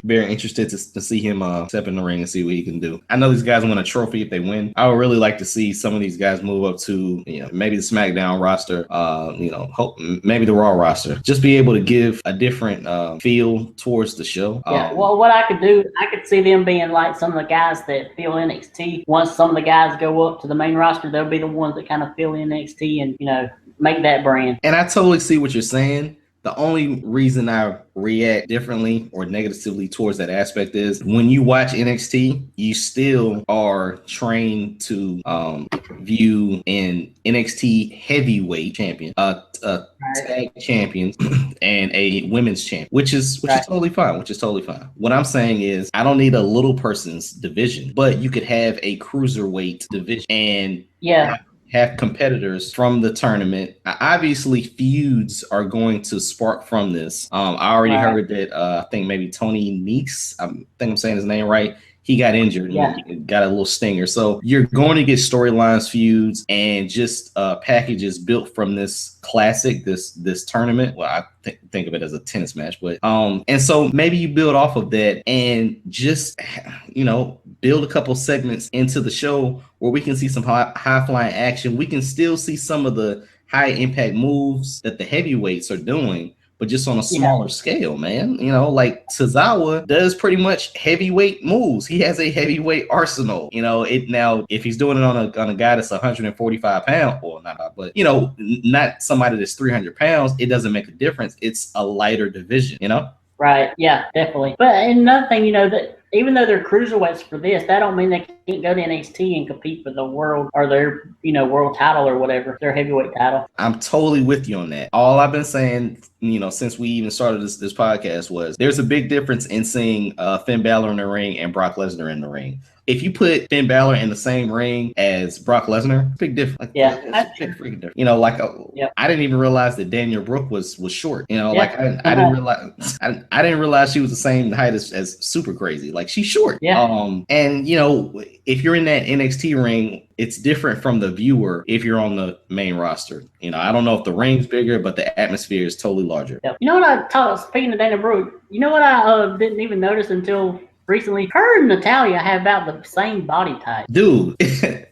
Very interested to see him step in the ring and see what he can do. I know these guys win a trophy if they win. I would really like to see some of these guys move up to, maybe the SmackDown roster, maybe the Raw roster. Just be able to give a different feel towards the show. Yeah, well, what I could do, I could see them being like some of the guys that feel NXT. Once some of the guys go up to the main roster, they'll be the ones that kind of feel NXT and, make that brand. And I totally see what you're saying. The only reason I react differently or negatively towards that aspect is when you watch NXT, you still are trained to view an NXT heavyweight champion, tag champions, and a women's champion, which is totally fine. What I'm saying is I don't need a little person's division, but you could have a cruiserweight division and have competitors from the tournament. Obviously, feuds are going to spark from this. I already heard that I think maybe Tony Nese, I think I'm saying his name right, he got injured and got a little stinger. So you're going to get storylines, feuds, and just packages built from this classic, this tournament. Well, I think of it as a tennis match, but and so maybe you build off of that and just build a couple segments into the show where we can see some high flying action. We can still see some of the high impact moves that the heavyweights are doing, but just on a smaller scale, man. You know, like Tozawa does pretty much heavyweight moves. He has a heavyweight arsenal. You know, it now if he's doing it on a guy that's 145 pounds, or not, but you know, not somebody that's 300 pounds, it doesn't make a difference. It's a lighter division, you know? Right. Yeah, definitely. But another thing, you know, that even though they're cruiserweights for this, that don't mean they can't go to NXT and compete for the world or their, you know, world title or whatever, their heavyweight title. I'm totally with you on that. All I've been saying, you know, since we even started this podcast was there's a big difference in seeing Finn Balor in the ring and Brock Lesnar in the ring. If you put Finn Balor in the same ring as Brock Lesnar, big difference. Like, that's big freaking difference. You know, like I didn't even realize that Daniel Brooke was short. You know, like I didn't realize I didn't realize she was the same height as Super Crazy. Like she's short. Yeah. And you know, if you're in that NXT ring, it's different from the viewer if you're on the main roster. You know, I don't know if the ring's bigger, but the atmosphere is totally larger. Yeah. You know what I thought? Speaking of Daniel Brooke, you know what I didn't even notice until recently? Her and Natalya have about the same body type. Dude,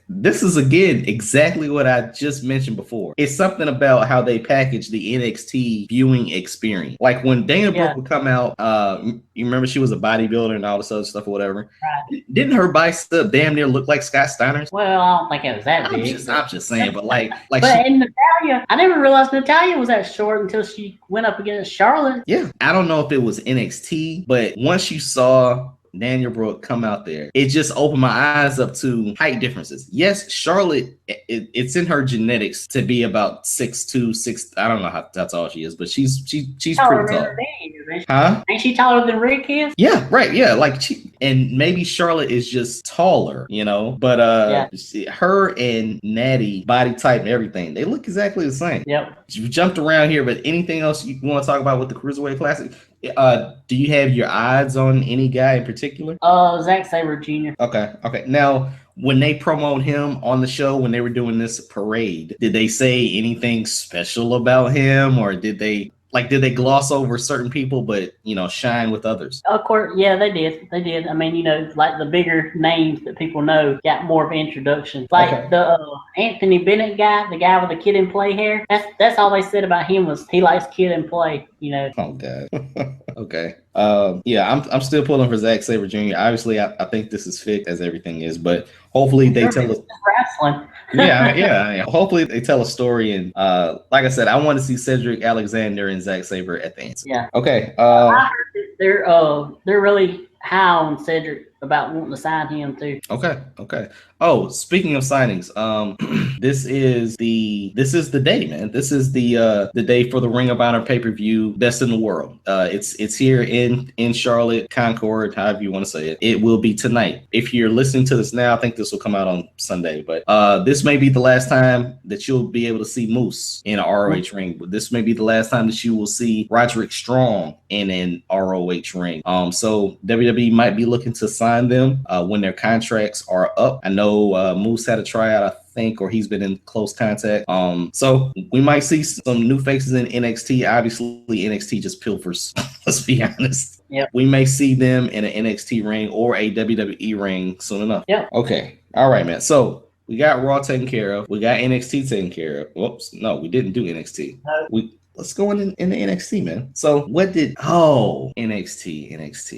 this is again exactly what I just mentioned before. It's something about how they package the NXT viewing experience. Like when Dana Brooke would come out, you remember she was a bodybuilder and all this other stuff or whatever. Right. Didn't her bicep damn near look like Scott Steiner's? Well, I don't think it was that big. I'm just saying, but like. But in Natalya, I never realized Natalya was that short until she went up against Charlotte. Yeah, I don't know if it was NXT, but once you saw Daniel Brooke come out there, it just opened my eyes up to height differences. Yes, Charlotte, it's in her genetics to be about 6'2", 6. I don't know how tall she is, but she's pretty tall. Huh? Ain't she taller than Rick is? Yeah, right. Yeah, like and maybe Charlotte is just taller, you know. But her and Natty body type and everything, they look exactly the same. Yep. You jumped around here, but anything else you want to talk about with the Cruiserweight Classic? Do you have your odds on any guy in particular? Zack Sabre Jr. Okay. Now, when they promoted him on the show, when they were doing this parade, did they say anything special about him, or did they gloss over certain people, but, you know, shine with others? Of course, yeah, they did. I mean, you know, like the bigger names that people know got more of introductions. Like the Anthony Bennett guy, the guy with the kid in play hair. That's all they said about him was he likes kid in play. You know. Oh God. Okay. I'm still pulling for Zack Sabre Jr. Obviously, I think this is fixed as everything is, but hopefully they tell us wrestling. yeah. Hopefully they tell a story, and like I said, I want to see Cedric Alexander and Zack Sabre at the end. Yeah. Okay. I heard that they're really high on Cedric about wanting to sign him too. Okay. Oh, speaking of signings, this is the day, man. This is the day for the Ring of Honor pay-per-view, Best in the World. It's here in Charlotte, Concord, however you want to say it. It will be tonight. If you're listening to this now, I think this will come out on Sunday, but this may be the last time that you'll be able to see Moose in an ROH ring. But this may be the last time that you will see Roderick Strong in an ROH ring. So WWE might be looking to sign them when their contracts are up. I know Moose had a tryout, I think, or he's been in close contact. So we might see some new faces in NXT. Obviously, NXT just pilfers. Let's be honest. Yep. We may see them in an NXT ring or a WWE ring soon enough. Yeah. Okay. All right, man. So we got Raw taken care of. We got NXT taken care of. Whoops. No, we didn't do NXT. Let's go in the NXT, man. So NXT.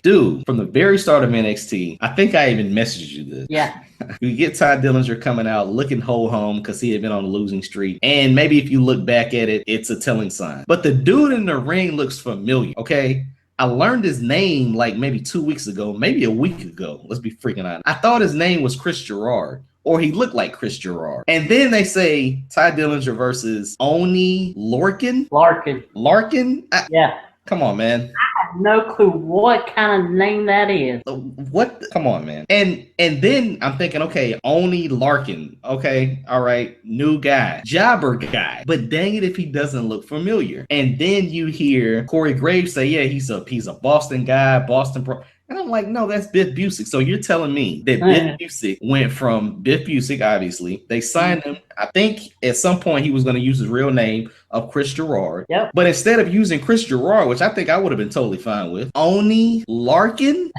Dude, from the very start of NXT, I think I even messaged you this. Yeah. We get Ty Dillinger coming out looking ho-hum because he had been on a losing streak. And maybe if you look back at it, it's a telling sign. But the dude in the ring looks familiar, okay? I learned his name like maybe 2 weeks ago, maybe a week ago. Let's be freaking honest. I thought his name was Chris Gerard. Or he looked like Chris Gerard. And then they say Ty Dillinger versus Oney Lorcan. Larkin? Yeah. Come on, man. I have no clue what kind of name that is. What? Come on, man. And then I'm thinking, okay, Oney Lorcan. Okay, all right, new guy, jobber guy. But dang it if he doesn't look familiar. And then you hear Corey Graves say, yeah, he's a Boston guy, Boston pro. And I'm like, no, that's Biff Busick. So you're telling me that Biff Busick went from Biff Busick, obviously. They signed him. I think at some point he was going to use his real name of Chris Gerard. Yep. But instead of using Chris Gerard, which I think I would have been totally fine with, Oney Lorcan.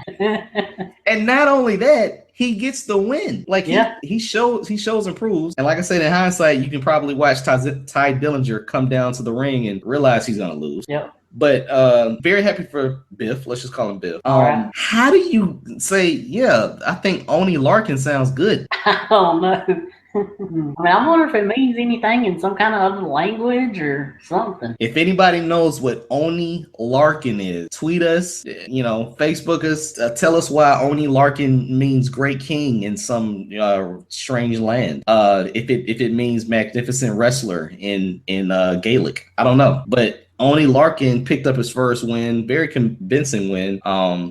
And not only that, he gets the win. Like he shows and proves. And like I said, in hindsight, you can probably watch Ty Dillinger come down to the ring and realize he's going to lose. Yep. But very happy for Biff. Let's just call him Biff. Right. How do you say, yeah, I think Oney Lorcan sounds good? I don't know. I mean, I wonder if it means anything in some kind of other language or something. If anybody knows what Oney Lorcan is, tweet us, Facebook us, tell us why Oney Lorcan means great king in some strange land. If it means magnificent wrestler in Gaelic, I don't know. But Oney Lorcan picked up his first win, very convincing win.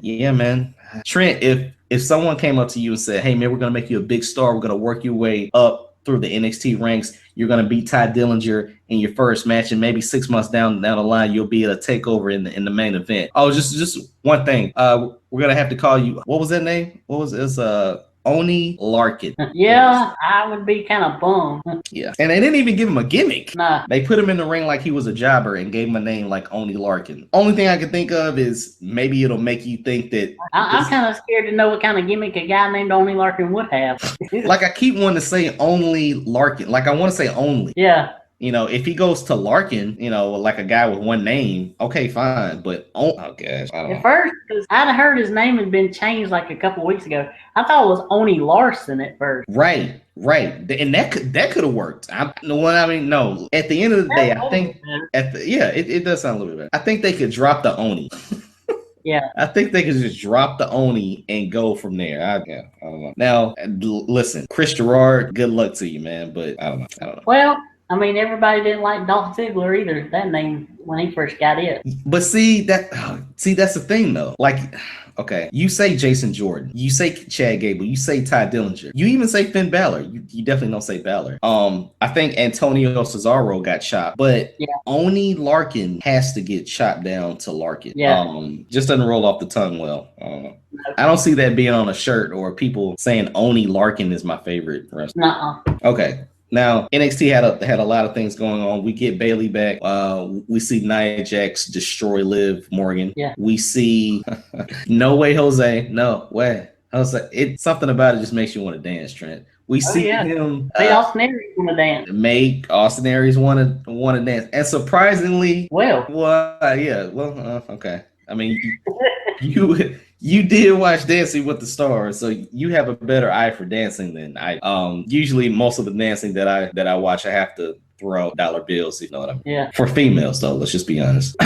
Yeah, man. Trent, if someone came up to you and said, hey, man, we're going to make you a big star. We're going to work your way up through the NXT ranks. You're going to beat Ty Dillinger in your first match. And maybe 6 months down the line, you'll be at a takeover in the main event. Oh, just one thing. We're going to have to call you. What was that name? What was it? Oney Lorcan. Yeah, I would be kind of bummed. Yeah. And they didn't even give him a gimmick. Nah. They put him in the ring like he was a jobber and gave him a name like Oney Lorcan. Only thing I can think of is maybe it'll make you think that... I'm kind of scared to know what kind of gimmick a guy named Oney Lorcan would have. Like, I keep wanting to say Oney Lorcan. Like, I want to say Only. Yeah. If he goes to Larkin, like a guy with one name, okay, fine. But oh gosh, I don't know. At first, because I'd heard his name had been changed like a couple weeks ago. I thought it was Oney Larson at first. Right, and that could have worked. No. At the end of the day, I think it does sound a little bit better. I think they could drop the Oney. Yeah, I think they could just drop the Oney and go from there. I don't know. Now, listen, Chris Gerard, good luck to you, man. But I don't know. Well, I mean, everybody didn't like Dolph Ziggler either. That name when he first got it. But see, that's the thing though. Like, okay, you say Jason Jordan, you say Chad Gable, you say Ty Dillinger, you even say Finn Balor. You definitely don't say Balor. I think Antonio Cesaro got chopped, but Oney Lorcan has to get chopped down to Larkin. Yeah. Just doesn't roll off the tongue well. I don't know. I don't see that being on a shirt or people saying Oney Lorcan is my favorite wrestler. Nuh-uh. Okay. Now, NXT had a lot of things going on. We get Bayley back. We see Nia Jax destroy Liv Morgan. Yeah. We see No Way Jose. No way. Jose. It's something about it just makes you want to dance, Trent. We see him make Austin Aries want to dance. Make Austin Aries want to dance. And surprisingly, okay. I mean, you did watch Dancing with the Stars, so you have a better eye for dancing than I. Usually, most of the dancing that I watch, I have to throw dollar bills. You know what I mean? Yeah. For females, though, let's just be honest.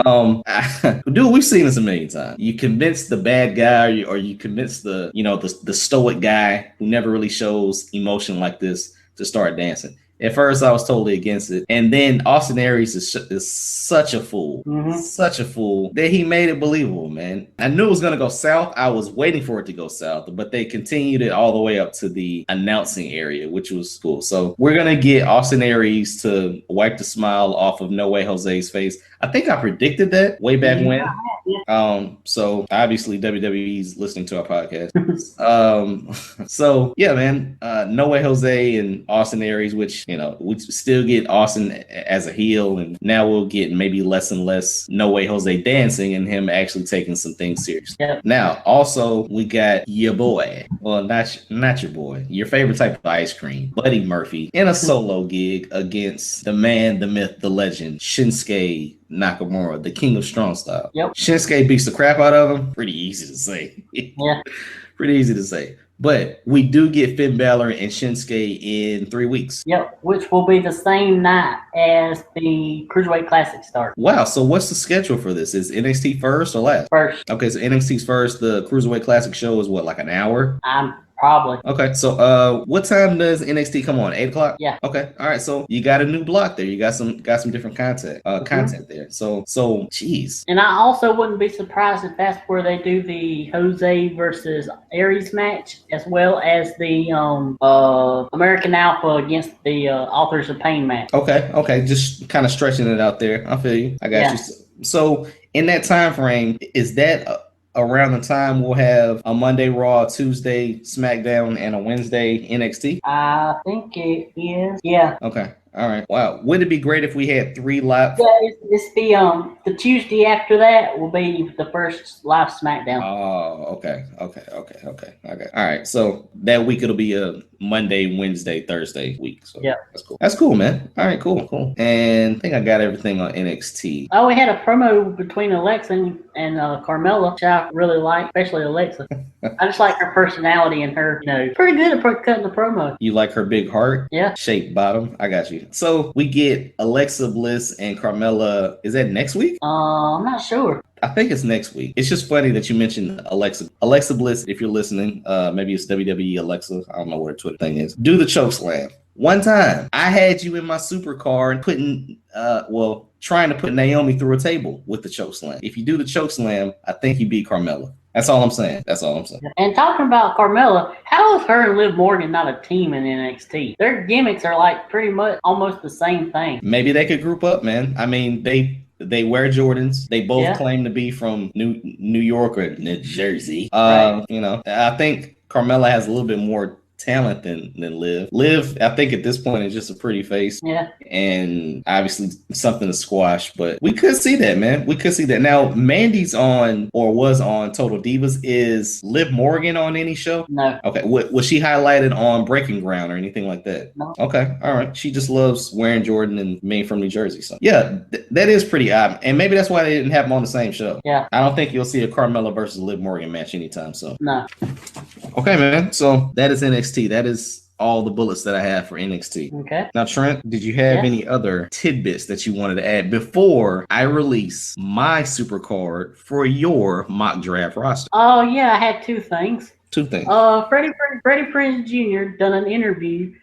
Dude, we've seen this a million times. You convince the bad guy, or you convince the stoic guy who never really shows emotion like this to start dancing. At first, I was totally against it. And then Austin Aries is such a fool. Mm-hmm. Such a fool that he made it believable, man. I knew it was going to go south. I was waiting for it to go south, but they continued it all the way up to the announcing area, which was cool. So we're going to get Austin Aries to wipe the smile off of No Way Jose's face. I think I predicted that way back when. So obviously WWE's listening to our podcast. So yeah, man, No Way Jose and Austin Aries, which, we still get Austin as a heel, and now we'll get maybe less and less No Way Jose dancing and him actually taking some things seriously. Yep. Now, also we got your boy, well, not your boy, your favorite type of ice cream, Buddy Murphy, in a solo gig against the man, the myth, the legend, Shinsuke Nakamura, the king of strong style. Yep. Shinsuke beats the crap out of him. Pretty easy to say. Yeah. Pretty easy to say. But we do get Finn Balor and Shinsuke in 3 weeks. Yep, which will be the same night as the Cruiserweight Classic starts. Wow, so what's the schedule for this? Is NXT first or last? First. Okay, so NXT's first. The Cruiserweight Classic show is what, like an hour? Probably. Okay, so what time does NXT come on? 8 o'clock? Yeah. Okay, all right. So you got a new block there. You got some different content there. So geez. And I also wouldn't be surprised if that's where they do the Jose versus Aries match, as well as the American Alpha against the Authors of Pain match. Okay. Just kind of stretching it out there. I feel you. I got you. So in that time frame, is that around the time we'll have a Monday Raw, Tuesday SmackDown, and a Wednesday NXT? I think it is. Yeah. Okay. All right. Wow. Would it be great if we had 3 live? Yeah, it's the Tuesday after that will be the first live SmackDown. Oh, okay. All right. So that week it'll be a Monday, Wednesday, Thursday week. So yeah, that's cool, man. All right, cool. And I think I got everything on NXT. Oh, we had a promo between Alexa and Carmella, which I really like, especially Alexa. I just like her personality and her, pretty good at cutting the promo. You like her big heart? Yeah. Shaped bottom. I got you. So we get Alexa Bliss and Carmella. Is that next week? I'm not sure. I think it's next week. It's just funny that you mentioned Alexa. Alexa Bliss, if you're listening, maybe it's WWE Alexa. I don't know what her Twitter thing is. Do the chokeslam. One time, I had you in my supercar and trying to put Naomi through a table with the chokeslam. If you do the chokeslam, I think you beat Carmella. That's all I'm saying. And talking about Carmella, how is her and Liv Morgan not a team in NXT? Their gimmicks are like pretty much almost the same thing. Maybe they could group up, man. I mean, they wear Jordans. They both claim to be from New York or New Jersey. Right. I think Carmella has a little bit more talent than Liv. Liv, I think at this point is just a pretty face. Yeah. And obviously something to squash, but we could see that, man. We could see that. Now, Mandy's on or was on Total Divas. Is Liv Morgan on any show? No. Okay. Was she highlighted on Breaking Ground or anything like that? No. Okay. All right. She just loves wearing Jordan and being from New Jersey. So yeah, that is pretty odd. And maybe that's why they didn't have them on the same show. Yeah. I don't think you'll see a Carmella versus Liv Morgan match anytime soon. No. Okay, man. So that is NXT. That is all the bullets that I have for NXT. Okay. Now, Trent, did you have any other tidbits that you wanted to add before I release my super card for your mock draft roster? Oh, yeah. I had 2 things. 2 things. Freddie Prinze Jr. done an interview.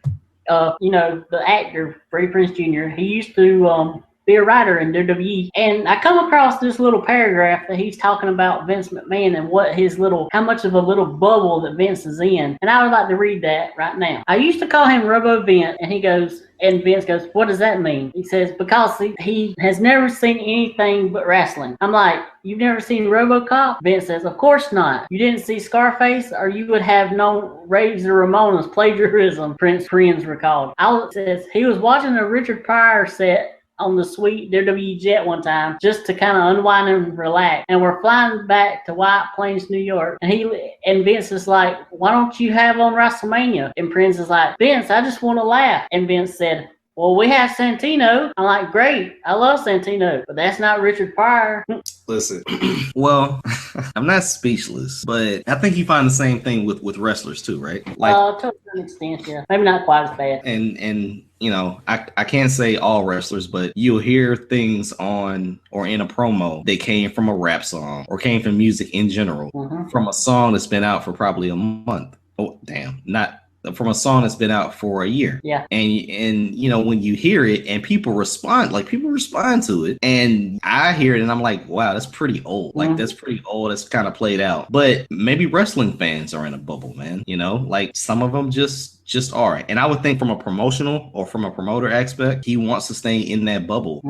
The actor, Freddie Prinze Jr., he used to be a writer in WWE. And I come across this little paragraph that he's talking about Vince McMahon and how much of a little bubble that Vince is in. And I would like to read that right now. I used to call him Robo Vince, and Vince goes, what does that mean? He says, because he has never seen anything but wrestling. I'm like, you've never seen RoboCop? Vince says, of course not. You didn't see Scarface, or you would have known Razor Ramona's plagiarism, Prince recalled. Says, he was watching a Richard Pryor set on the sweet WWE jet one time just to kind of unwind and relax. And we're flying back to White Plains, New York. And Vince is like, why don't you have on WrestleMania? And Prince is like, Vince, I just want to laugh. And Vince said, well, we have Santino. I'm like, great. I love Santino, but that's not Richard Pryor. Listen, well, I'm not speechless, but I think you find the same thing with wrestlers too, right? Like, to an extent, yeah. Maybe not quite as bad. And I can't say all wrestlers, but you'll hear things on or in a promo that came from a rap song or came from music in general, from a song that's been out for probably a month. Oh, damn, not from a song that's been out for a year. Yeah. And when you hear it and people respond to it, and I hear it and I'm like, wow, that's pretty old. Like, that's pretty old. It's kind of played out. But maybe wrestling fans are in a bubble, man. Like some of them just are. And I would think from a promotional or from a promoter aspect, he wants to stay in that bubble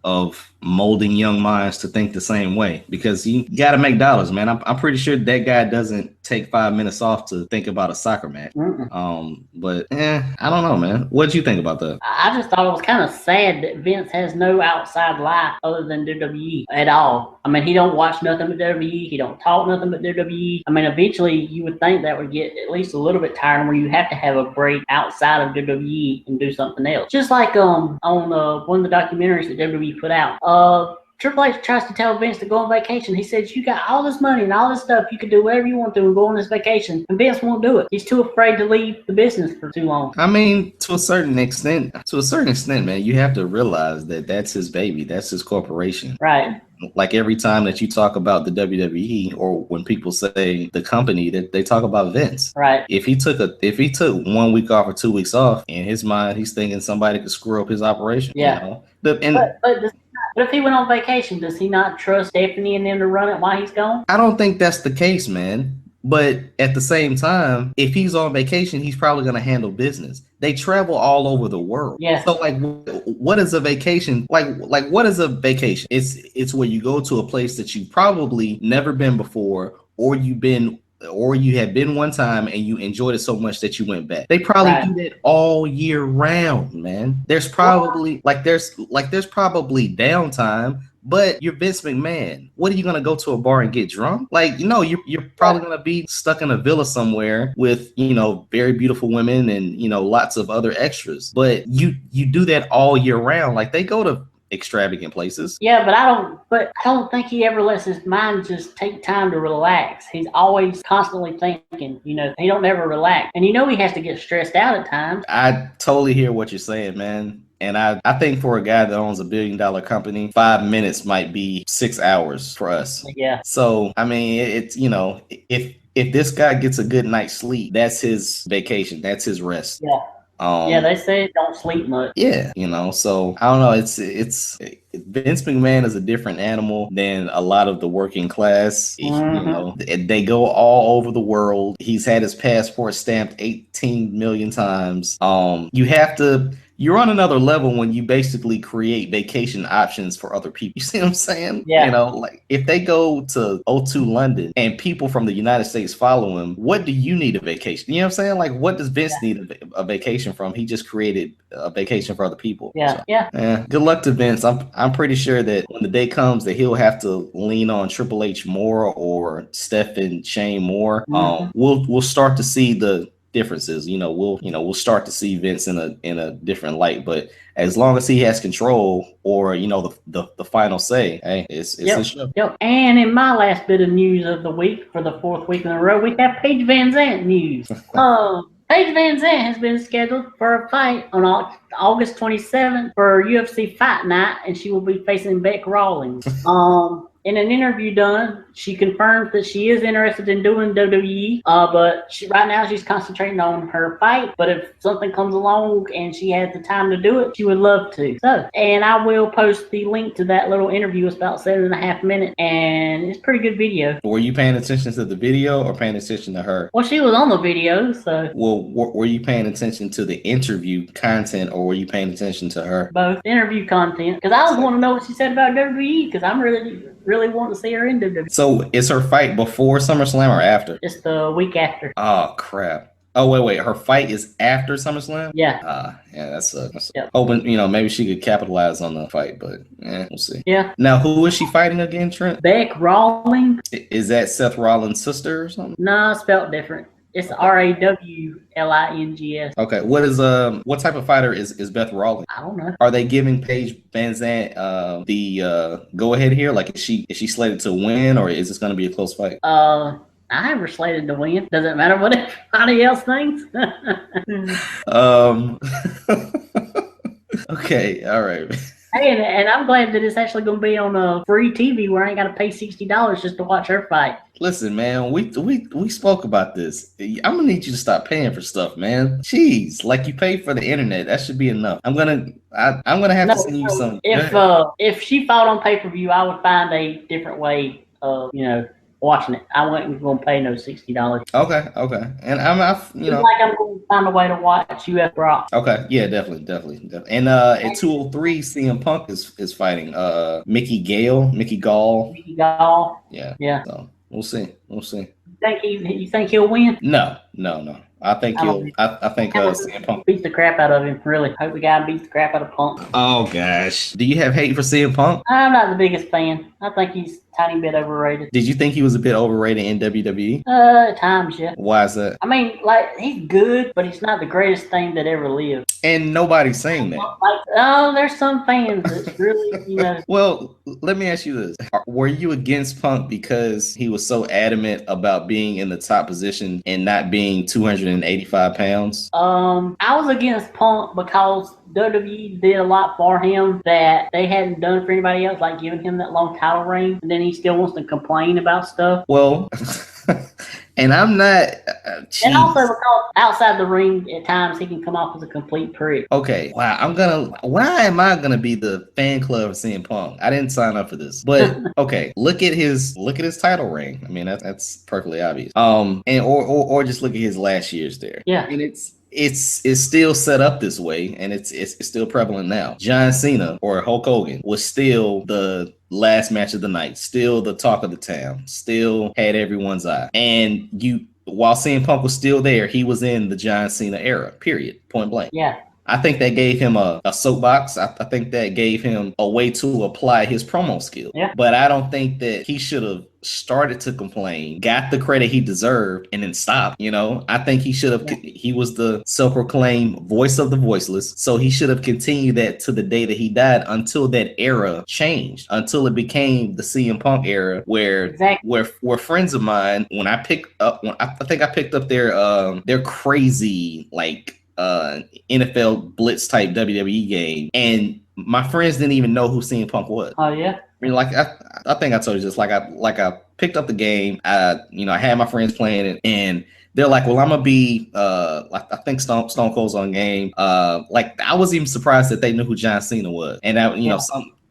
of molding young minds to think the same way, because you got to make dollars, man. I'm pretty sure that guy doesn't take 5 minutes off to think about a soccer match. But I don't know, man. What'd you think about that? I just thought it was kind of sad that Vince has no outside life other than WWE at all. I mean, he don't watch nothing but WWE. He don't talk nothing but WWE. I mean, eventually you would think that would get at least a little bit tiring, where you have to have a break outside of WWE and do something else. Just like on one of the documentaries that WWE put out. Triple H tries to tell Vince to go on vacation. He says, you got all this money and all this stuff. You can do whatever you want to and go on this vacation. And Vince won't do it. He's too afraid to leave the business for too long. I mean, to a certain extent, man, you have to realize that that's his baby. That's his corporation. Right. Like every time that you talk about the WWE, or when people say the company, that they talk about Vince. Right. If he took 1 week off or 2 weeks off, in his mind, he's thinking somebody could screw up his operation. Yeah. But if he went on vacation, does he not trust Stephanie and them to run it while he's gone? I don't think that's the case, man. But at the same time, if he's on vacation, he's probably going to handle business. They travel all over the world. Yeah. So like, what is a vacation? Like what is a vacation? It's where you go to a place that you've probably never been before, or you've been or you had been one time and you enjoyed it so much that you went back. They probably do that all year round, man. There's probably there's probably downtime. But you're Vince McMahon. What are you gonna go to a bar and get drunk? You're probably gonna be stuck in a villa somewhere with very beautiful women and lots of other extras. But you do that all year round. Like they go to extravagant places. Yeah, but I don't think he ever lets his mind just take time to relax. He's always constantly thinking. He don't ever relax, and he has to get stressed out at times. I totally hear what you're saying, man. And I think for a guy that owns $1 billion company, 5 minutes might be 6 hours for us. Yeah. So, I mean, it's, if this guy gets a good night's sleep, that's his vacation. That's his rest. Yeah. They say don't sleep much. Yeah, so I don't know. It's Vince McMahon is a different animal than a lot of the working class. Mm-hmm. They go all over the world. He's had his passport stamped 18 million times. You're on another level when you basically create vacation options for other people. You see what I'm saying? Yeah. Like if they go to O2 London and people from the United States follow him, what do you need a vacation? You know what I'm saying? Like what does Vince need a vacation from? He just created a vacation for other people. Yeah. So, yeah. Good luck to Vince. I'm pretty sure that when the day comes that he'll have to lean on Triple H more or Steph and Shane more. Mm-hmm. We'll start to see the differences. We'll start to see Vince in a different light, but as long as he has control or the final say, hey, it's his show. Yep. And in my last bit of news of the week, for the fourth week in a row, we have Paige VanZant news. Paige VanZant has been scheduled for a fight on August 27th for UFC Fight Night, and she will be facing Beck Rawlings. In an interview done, she confirms that she is interested in doing WWE, but right now she's concentrating on her fight. But if something comes along and she has the time to do it, she would love to. And I will post the link to that little interview. It's about 7.5 minutes, and it's a pretty good video. Were you paying attention to the video or paying attention to her? Well, she was on the video, so. Well, were you paying attention to the interview content or were you paying attention to her? Both. Interview content. Because I was wanting to know what she said about WWE, because I'm really want to see her in WWE. So is her fight before SummerSlam or after? It's the week after. Oh crap. Oh wait, her fight is after SummerSlam? Yeah. That's hoping, maybe she could capitalize on the fight, but we'll see. Yeah. Now who is she fighting again, Trent? Beck Rawlings. Is that Seth Rollins' sister or something? No, spelled different. It's Rawlings. Okay, what type of fighter is Beth Rawlings? I don't know. Are they giving Paige VanZant the go ahead here? Like is she slated to win or is this going to be a close fight? I have her slated to win. Doesn't matter what anybody else thinks. Okay, all right. Hey, and I'm glad that it's actually going to be on a free TV where I ain't got to pay $60 just to watch her fight. Listen, man, we spoke about this. I'm gonna need you to stop paying for stuff, man. Jeez, like you pay for the internet, that should be enough. I'm gonna have to send you some. If she fought on pay-per-view, I would find a different way of watching it. I wasn't going to pay no $60. Okay, and I'm going to find a way to watch UF Brock. Okay, yeah, definitely. And at 203, CM Punk is fighting Mickey Gall. Yeah. So we'll see. You think he'll win? No. I think CM Punk beat the crap out of him. Really, hope the guy beats the crap out of Punk. Oh gosh, do you have hate for CM Punk? I'm not the biggest fan. I think he's a tiny bit overrated. Did you think he was a bit overrated in WWE? At times, yeah. Why is that? I mean, he's good, but he's not the greatest thing that ever lived. And nobody's saying that. There's some fans that's really, Well, let me ask you this: were you against Punk because he was so adamant about being in the top position and not being 285 pounds? I was against Punk because WWE did a lot for him that they hadn't done for anybody else, like giving him that long title reign, and then he still wants to complain about stuff. Well, and I'm not. And also because outside the ring, at times he can come off as a complete prick. Okay, wow. Why am I gonna be the fan club of CM Punk? I didn't sign up for this, but okay. Look at his title reign. I mean, that's perfectly obvious. And or just look at his last years there. Yeah, and it's still set up this way, and it's still prevalent now. John Cena or Hulk Hogan was still the last match of the night, still the talk of the town, still had everyone's eye. And while CM Punk was still there, he was in the John Cena era, period, point blank. Yeah. I think that gave him a soapbox. I think that gave him a way to apply his promo skill. Yeah. But I don't think that he should have started to complain, got the credit he deserved, and then stopped. I think he should have. Yeah. He was the self-proclaimed voice of the voiceless, so he should have continued that to the day that he died, until that era changed, until it became the CM Punk era, where friends of mine, when I think I picked up their crazy NFL Blitz type WWE game, and my friends didn't even know who CM Punk was. Oh yeah. I mean, I think I told you this. I picked up the game. I had my friends playing it, and they're like, "Well, I'm gonna be I think Stone Cold's on game." I was even surprised that they knew who John Cena was, and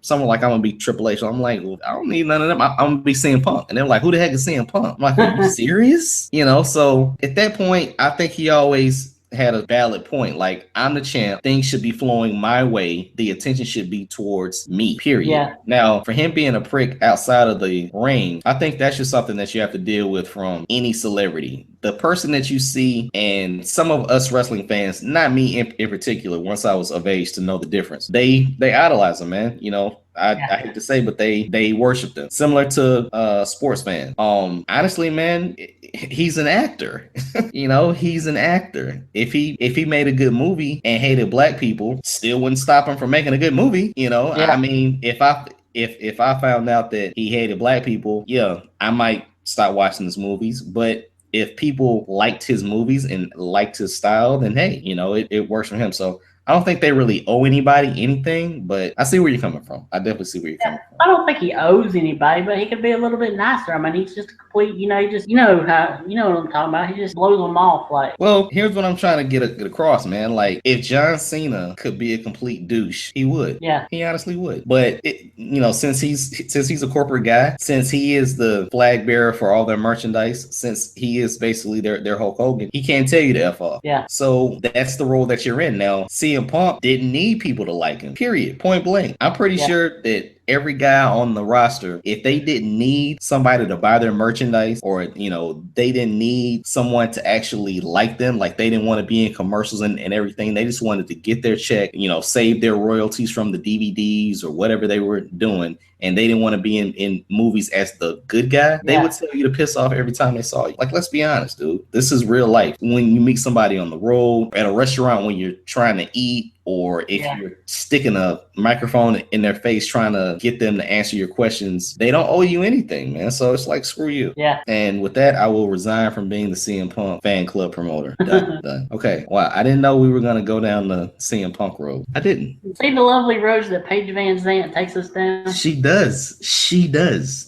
some were like, "I'm gonna be Triple H." So I'm like, "Well, I don't need none of them. I'm gonna be CM Punk." And they're like, "Who the heck is CM Punk?" I'm like, "Are you serious?" So at that point, I think he always had a valid point. Like, I'm the champ, things should be flowing my way, the attention should be towards me, period. Yeah. Now, for him being a prick outside of the ring, I think that's just something that you have to deal with from any celebrity. The person that you see, and some of us wrestling fans, not me in particular, once I was of age to know the difference, they idolize him, man. I hate to say, but they worship them. Similar to sports fan. Honestly, man, he's an actor. He's an actor. If he made a good movie and hated black people, still wouldn't stop him from making a good movie. I mean, if I found out that he hated black people, yeah, I might stop watching his movies. But if people liked his movies and liked his style, then hey, it works for him. So I don't think they really owe anybody anything, but I see where you're coming from. I definitely see where you're coming from. I don't think he owes anybody, but he could be a little bit nicer. I mean, he's just a complete, what I'm talking about. He just blows them off. Well, here's what I'm trying to get across, man. Like, if John Cena could be a complete douche, he would. Yeah, he honestly would. But since he's a corporate guy, since he is the flag bearer for all their merchandise, since he is basically their Hulk Hogan, he can't tell you to F off. Yeah. So that's the role that you're in now. CM Punk didn't need people to like him, period, point blank. I'm pretty sure that every guy on the roster, if they didn't need somebody to buy their merchandise, or they didn't need someone to actually like them, like they didn't want to be in commercials and everything, they just wanted to get their check, save their royalties from the DVDs or whatever they were doing, and they didn't want to be in movies as the good guy, they would tell you to piss off every time they saw you. Like, let's be honest, dude. This is real life. When you meet somebody on the road, at a restaurant, when you're trying to eat, or if you're sticking a microphone in their face trying to get them to answer your questions, they don't owe you anything, man. So it's like, screw you. Yeah. And with that, I will resign from being the CM Punk fan club promoter. Done. Okay. Wow. I didn't know we were going to go down the CM Punk road. I didn't. See the lovely road that Paige VanZant takes us down? She does.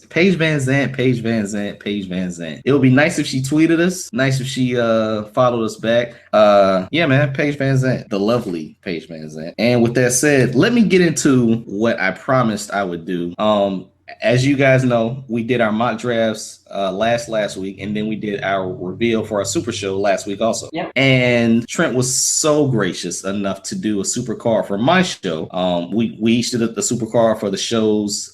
Paige VanZant. It would be nice if she tweeted us. Nice if she followed us back. Yeah, man. Paige VanZant. The lovely Paige VanZant. And with that said, let me get into what I promised I would do. As you guys know, we did our mock drafts last week, and then we did our reveal for our super show last week also. Yep. And Trent was so gracious enough to do a super card for my show. We each did the super card for the shows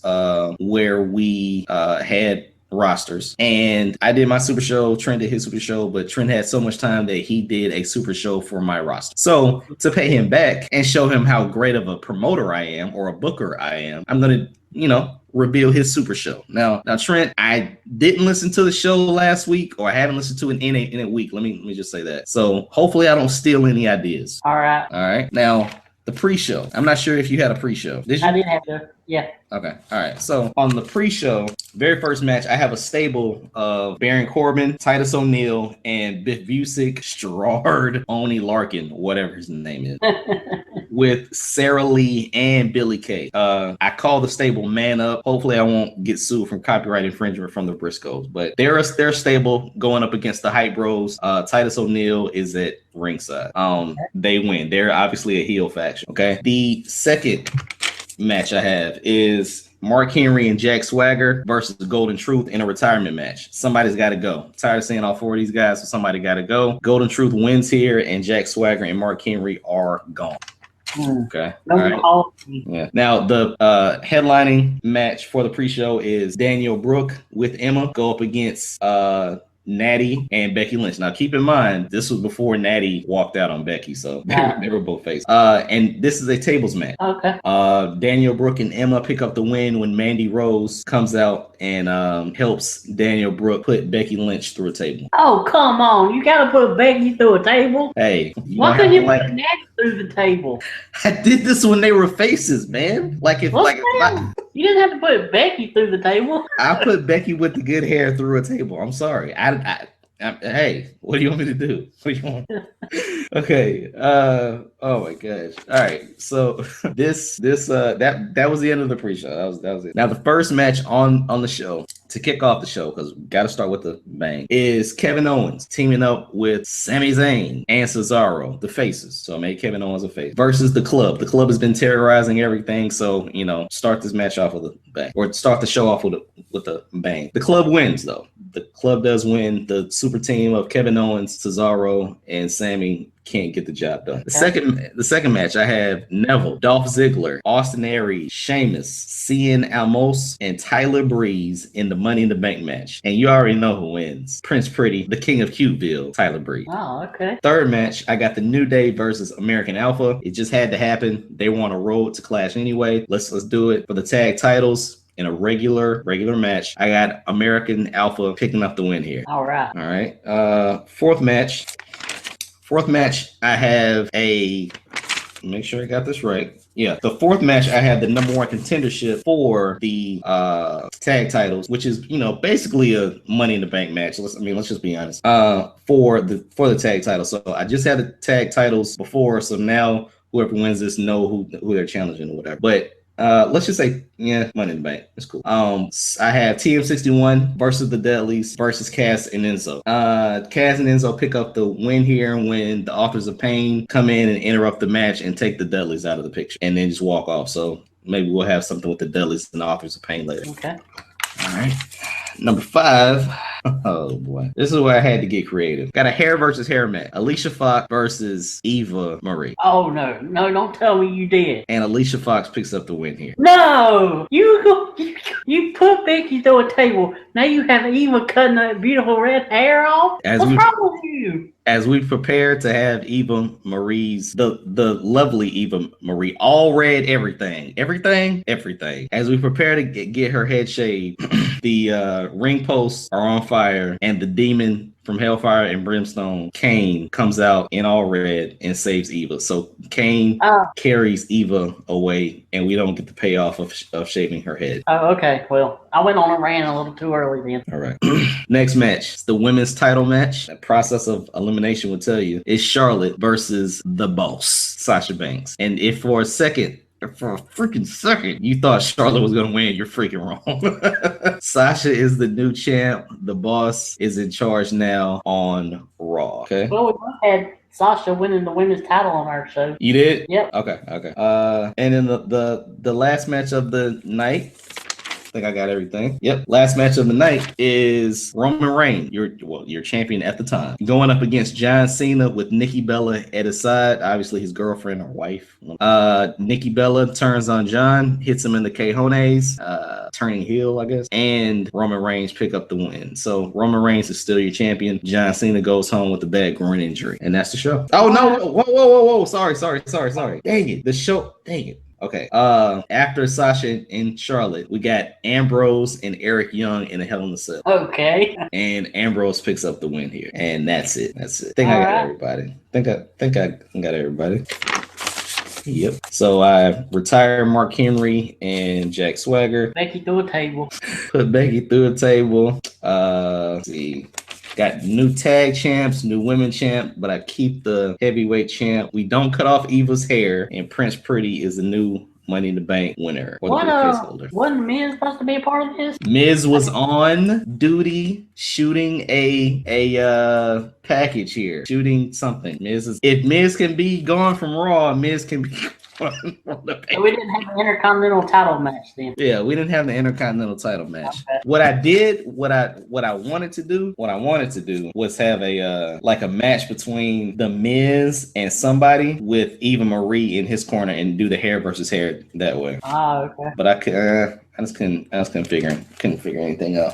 where we had rosters, and I did my super show, Trent did his super show, but Trent had so much time that he did a super show for my roster. So to pay him back and show him how great of a promoter I am, or a booker I am, I'm gonna reveal his super show. Now Trent, I didn't listen to the show last week, or I haven't listened to it in a week. Let me just say that. So hopefully I don't steal any ideas. All right. Now, the pre-show. I'm not sure if you had a pre-show. Did you? I did have to. Yeah. Okay. All right. So on the pre-show, very first match, I have a stable of Baron Corbin, Titus O'Neil, and Biff Busick, Strard, Oney Lorcan, whatever his name is, with Sarah Lee and Billy Kay. I call the stable Man Up. Hopefully I won't get sued from copyright infringement from the Briscoes, but they're stable going up against the Hype Bros. Titus O'Neil is at ringside. They win. They're obviously a heel faction. Okay. The second match I have is Mark Henry and Jack Swagger versus Golden Truth in a retirement match. Somebody's got to go. Tired of seeing all 4 of these guys, so somebody got to go. Golden Truth wins here, and Jack Swagger and Mark Henry are gone. Okay. All right. Yeah. Now the headlining match for the pre-show is Daniel Brooke with Emma go up against Natty and Becky Lynch. Now keep in mind this was before Natty walked out on Becky, so they were both faced. And this is a tables match. Okay. Daniel Brooke and Emma pick up the win when Mandy Rose comes out and helps Daniel Brooke put Becky Lynch through a table. Oh, come on. You gotta put Becky through a table. Hey, why couldn't you put Natty through the table? I did this when they were faces, man. You didn't have to put Becky through the table. I put Becky with the good hair through a table. I'm sorry. Hey, what do you want me to do? What do you want? Okay. Oh my gosh. All right. So that was the end of the pre-show. That was it. Now the first match on the show to kick off the show, because we got to start with the bang, is Kevin Owens teaming up with Sami Zayn and Cesaro, the faces. So I made Kevin Owens a face versus the Club. The Club has been terrorizing everything. So start this match off with a bang, or start the show off with a bang. The Club wins though. The Club does win. The super team of Kevin Owens, Cesaro, and Sami can't get the job done. The second match, I have Neville, Dolph Ziggler, Austin Aries, Sheamus, Cien Almos, and Tyler Breeze in the Money in the Bank match. And you already know who wins. Prince Pretty, the King of Cuteville, Tyler Breeze. Oh, okay. Third match, I got the New Day versus American Alpha. It just had to happen. They were on a road to clash anyway. Let's do it for the tag titles. In a regular match, I got American Alpha picking up the win here. All right. Fourth match, I have make sure I got this right. Yeah, the fourth match, I have the number one contendership for the tag titles, which is basically a Money in the Bank match. Let's just be honest. For the tag title. So I just had the tag titles before, so now whoever wins this know who they're challenging or whatever. But let's just say, Money in the Bank. It's cool. I have TM61 versus the Dudleys versus Cass and Enzo. Cass and Enzo pick up the win here when the Authors of Pain come in and interrupt the match and take the Dudleys out of the picture and then just walk off. So maybe we'll have something with the Dudleys and the Authors of Pain later. Okay. All right. Number 5. Oh boy, this is where I had to get creative. Got a hair versus hair match. Alicia Fox versus Eva Marie. Oh no, don't tell me you did. And Alicia Fox picks up the win here. No, you put Becky through a table. Now you have Eva cutting that beautiful red hair off. What's wrong with you? As we prepare to have Eva Marie's, the lovely Eva Marie, all red, everything. As we prepare to get her head shaved, the ring posts are on fire, and the demon from Hellfire and Brimstone, Kane, comes out in all red and saves Eva. So Kane carries Eva away, and we don't get the payoff of shaving her head. Oh, okay. Well, I went on a rant a little too early then. All right. Next match, it's the women's title match. The process of elimination will tell you is Charlotte versus the boss, Sasha Banks. And if for a freaking second you thought Charlotte was going to win, you're freaking wrong. Sasha is the new champ. The boss is in charge now on Raw. Okay. Well, we had Sasha winning the women's title on our show. You did? Yep. Okay. And then the last match of the night, I think I got everything. Yep. Last match of the night is Roman Reigns, your champion at the time, going up against John Cena with Nikki Bella at his side, obviously his girlfriend or wife. Nikki Bella turns on John, hits him in the cojones, turning heel, I guess, and Roman Reigns pick up the win. So Roman Reigns is still your champion. John Cena goes home with a bad groin injury, and that's the show. Oh no! Whoa! Sorry. Dang it. Okay. After Sasha and Charlotte, we got Ambrose and Eric Young in a Hell in a Cell. Okay. And Ambrose picks up the win here, and that's it. I think I got everybody. Think I got everybody. Yep. So I retired Mark Henry and Jack Swagger. Becky through a table. Put Becky through a table. Let's see. Got new tag champs, new women champ, but I keep the heavyweight champ. We don't cut off Eva's hair, and Prince Pretty is the new Money in the Bank winner. Or the briefcase holder. Wasn't Miz supposed to be a part of this? Miz was on duty shooting a package here. Shooting something. If Miz can be gone from Raw, Miz can be So we didn't have an Intercontinental title match then. Yeah, we didn't have the Intercontinental title match. Okay. What I wanted to do was have a match between The Miz and somebody with Eva Marie in his corner and do the hair versus hair that way. Oh, okay. But I just couldn't figure anything out.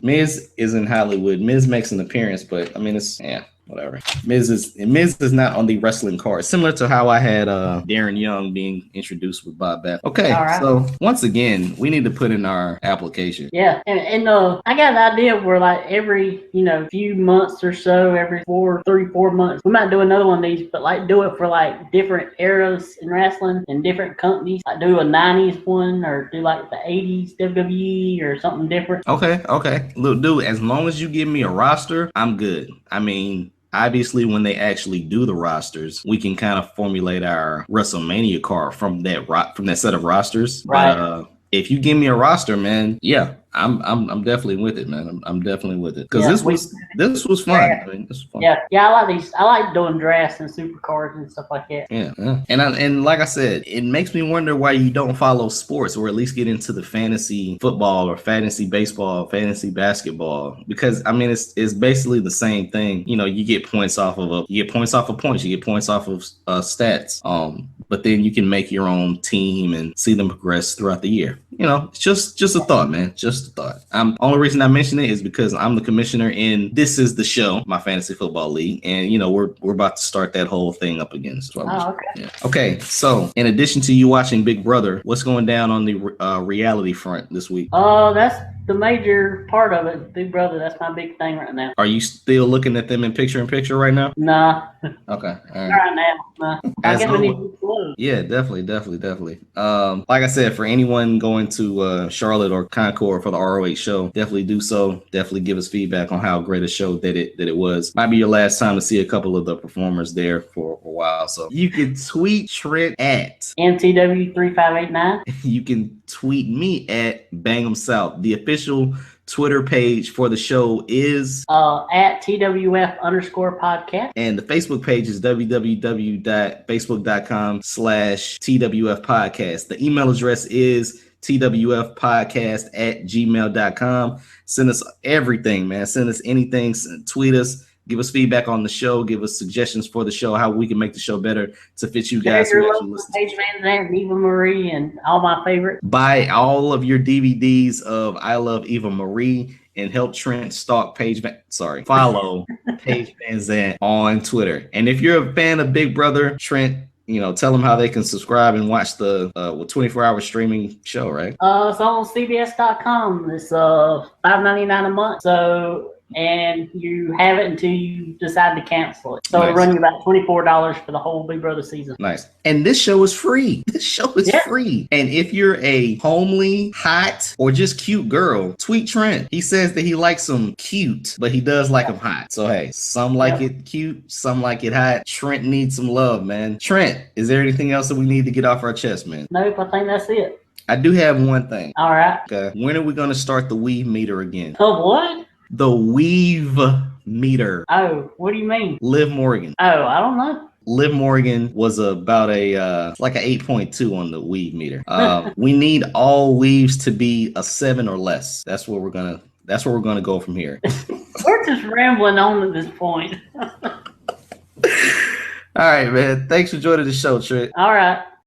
Miz is in Hollywood. Miz makes an appearance, but I mean whatever. Miz is not on the wrestling card. Similar to how I had Darren Young being introduced with Bob Backlund. Okay, right. So once again, we need to put in our application. Yeah, and I got an idea where like every few months or so, every 4 months, we might do another one of these, but like do it for like different eras in wrestling and different companies. Like do a 90s one or do like the 80s WWE or something different. Okay. Look, dude, as long as you give me a roster, I'm good. I mean, obviously, when they actually do the rosters, we can kind of formulate our WrestleMania card from that set of rosters. Right. But if you give me a roster, man, yeah, I'm definitely with it, man. I'm definitely with it because this was fun. I mean, this was fun. Yeah, I like these. I like doing drafts and super cards and stuff like that. Yeah. And like I said, it makes me wonder why you don't follow sports or at least get into the fantasy football or fantasy baseball, fantasy basketball, because I mean it's basically the same thing. You get points off of points, you get points off of stats. But then you can make your own team and see them progress throughout the year. It's just a thought, man. Just a thought. Only reason I mention it is because I'm the commissioner in This Is the Show, my fantasy football league, and we're about to start that whole thing up again. So okay. Yeah. Okay. So in addition to you watching Big Brother, what's going down on the reality front this week? That's the major part of it. Big Brother. That's my big thing right now. Are you still looking at them in picture right now? Nah. Okay. All right. Right now. Nah. I guess we need to close. Yeah, definitely. Like I said, for anyone going to Charlotte or Concord for the ROH show, definitely do so. Definitely give us feedback on how great a show that it was. Might be your last time to see a couple of the performers there for a while. So you can tweet Trent at MTW3589. You can tweet me at Bangham South. The official Twitter page for the show is at TWF_podcast. And the Facebook page is www.facebook.com/TWF podcast. The email address is twfpodcast@gmail.com. Send us everything, man. Send us anything. Tweet us. Give us feedback on the show. Give us suggestions for the show, how we can make the show better to fit you guys. Paige VanZant, Eva Marie, and all my favorites. Buy all of your DVDs of I Love Eva Marie and help Trent stalk follow Paige VanZant on Twitter. And if you're a fan of Big Brother, Trent, tell them how they can subscribe and watch the 24-hour streaming show, right? It's on CBS.com. It's $5.99 a month. So. And you have it until you decide to cancel it. So It'll run you about $24 for the whole Big Brother season. Nice. And this show is free. Free. And if you're a homely, hot, or just cute girl, tweet Trent. He says that he likes them cute, but he does like them hot. So hey, some like it cute, some like it hot. Trent needs some love, man. Trent, is there anything else that we need to get off our chest, man? Nope, I think that's it. I do have one thing. All right. Okay. When are we going to start the weave meter again? The what? The weave meter. Oh, what do you mean? Liv Morgan. Oh, I don't know. Liv Morgan was about like an 8.2 on the weave meter. We need all weaves to be a 7 or less. That's where we're gonna go from here. We're just rambling on at this point. All right, man. Thanks for joining the show, Trent. All right.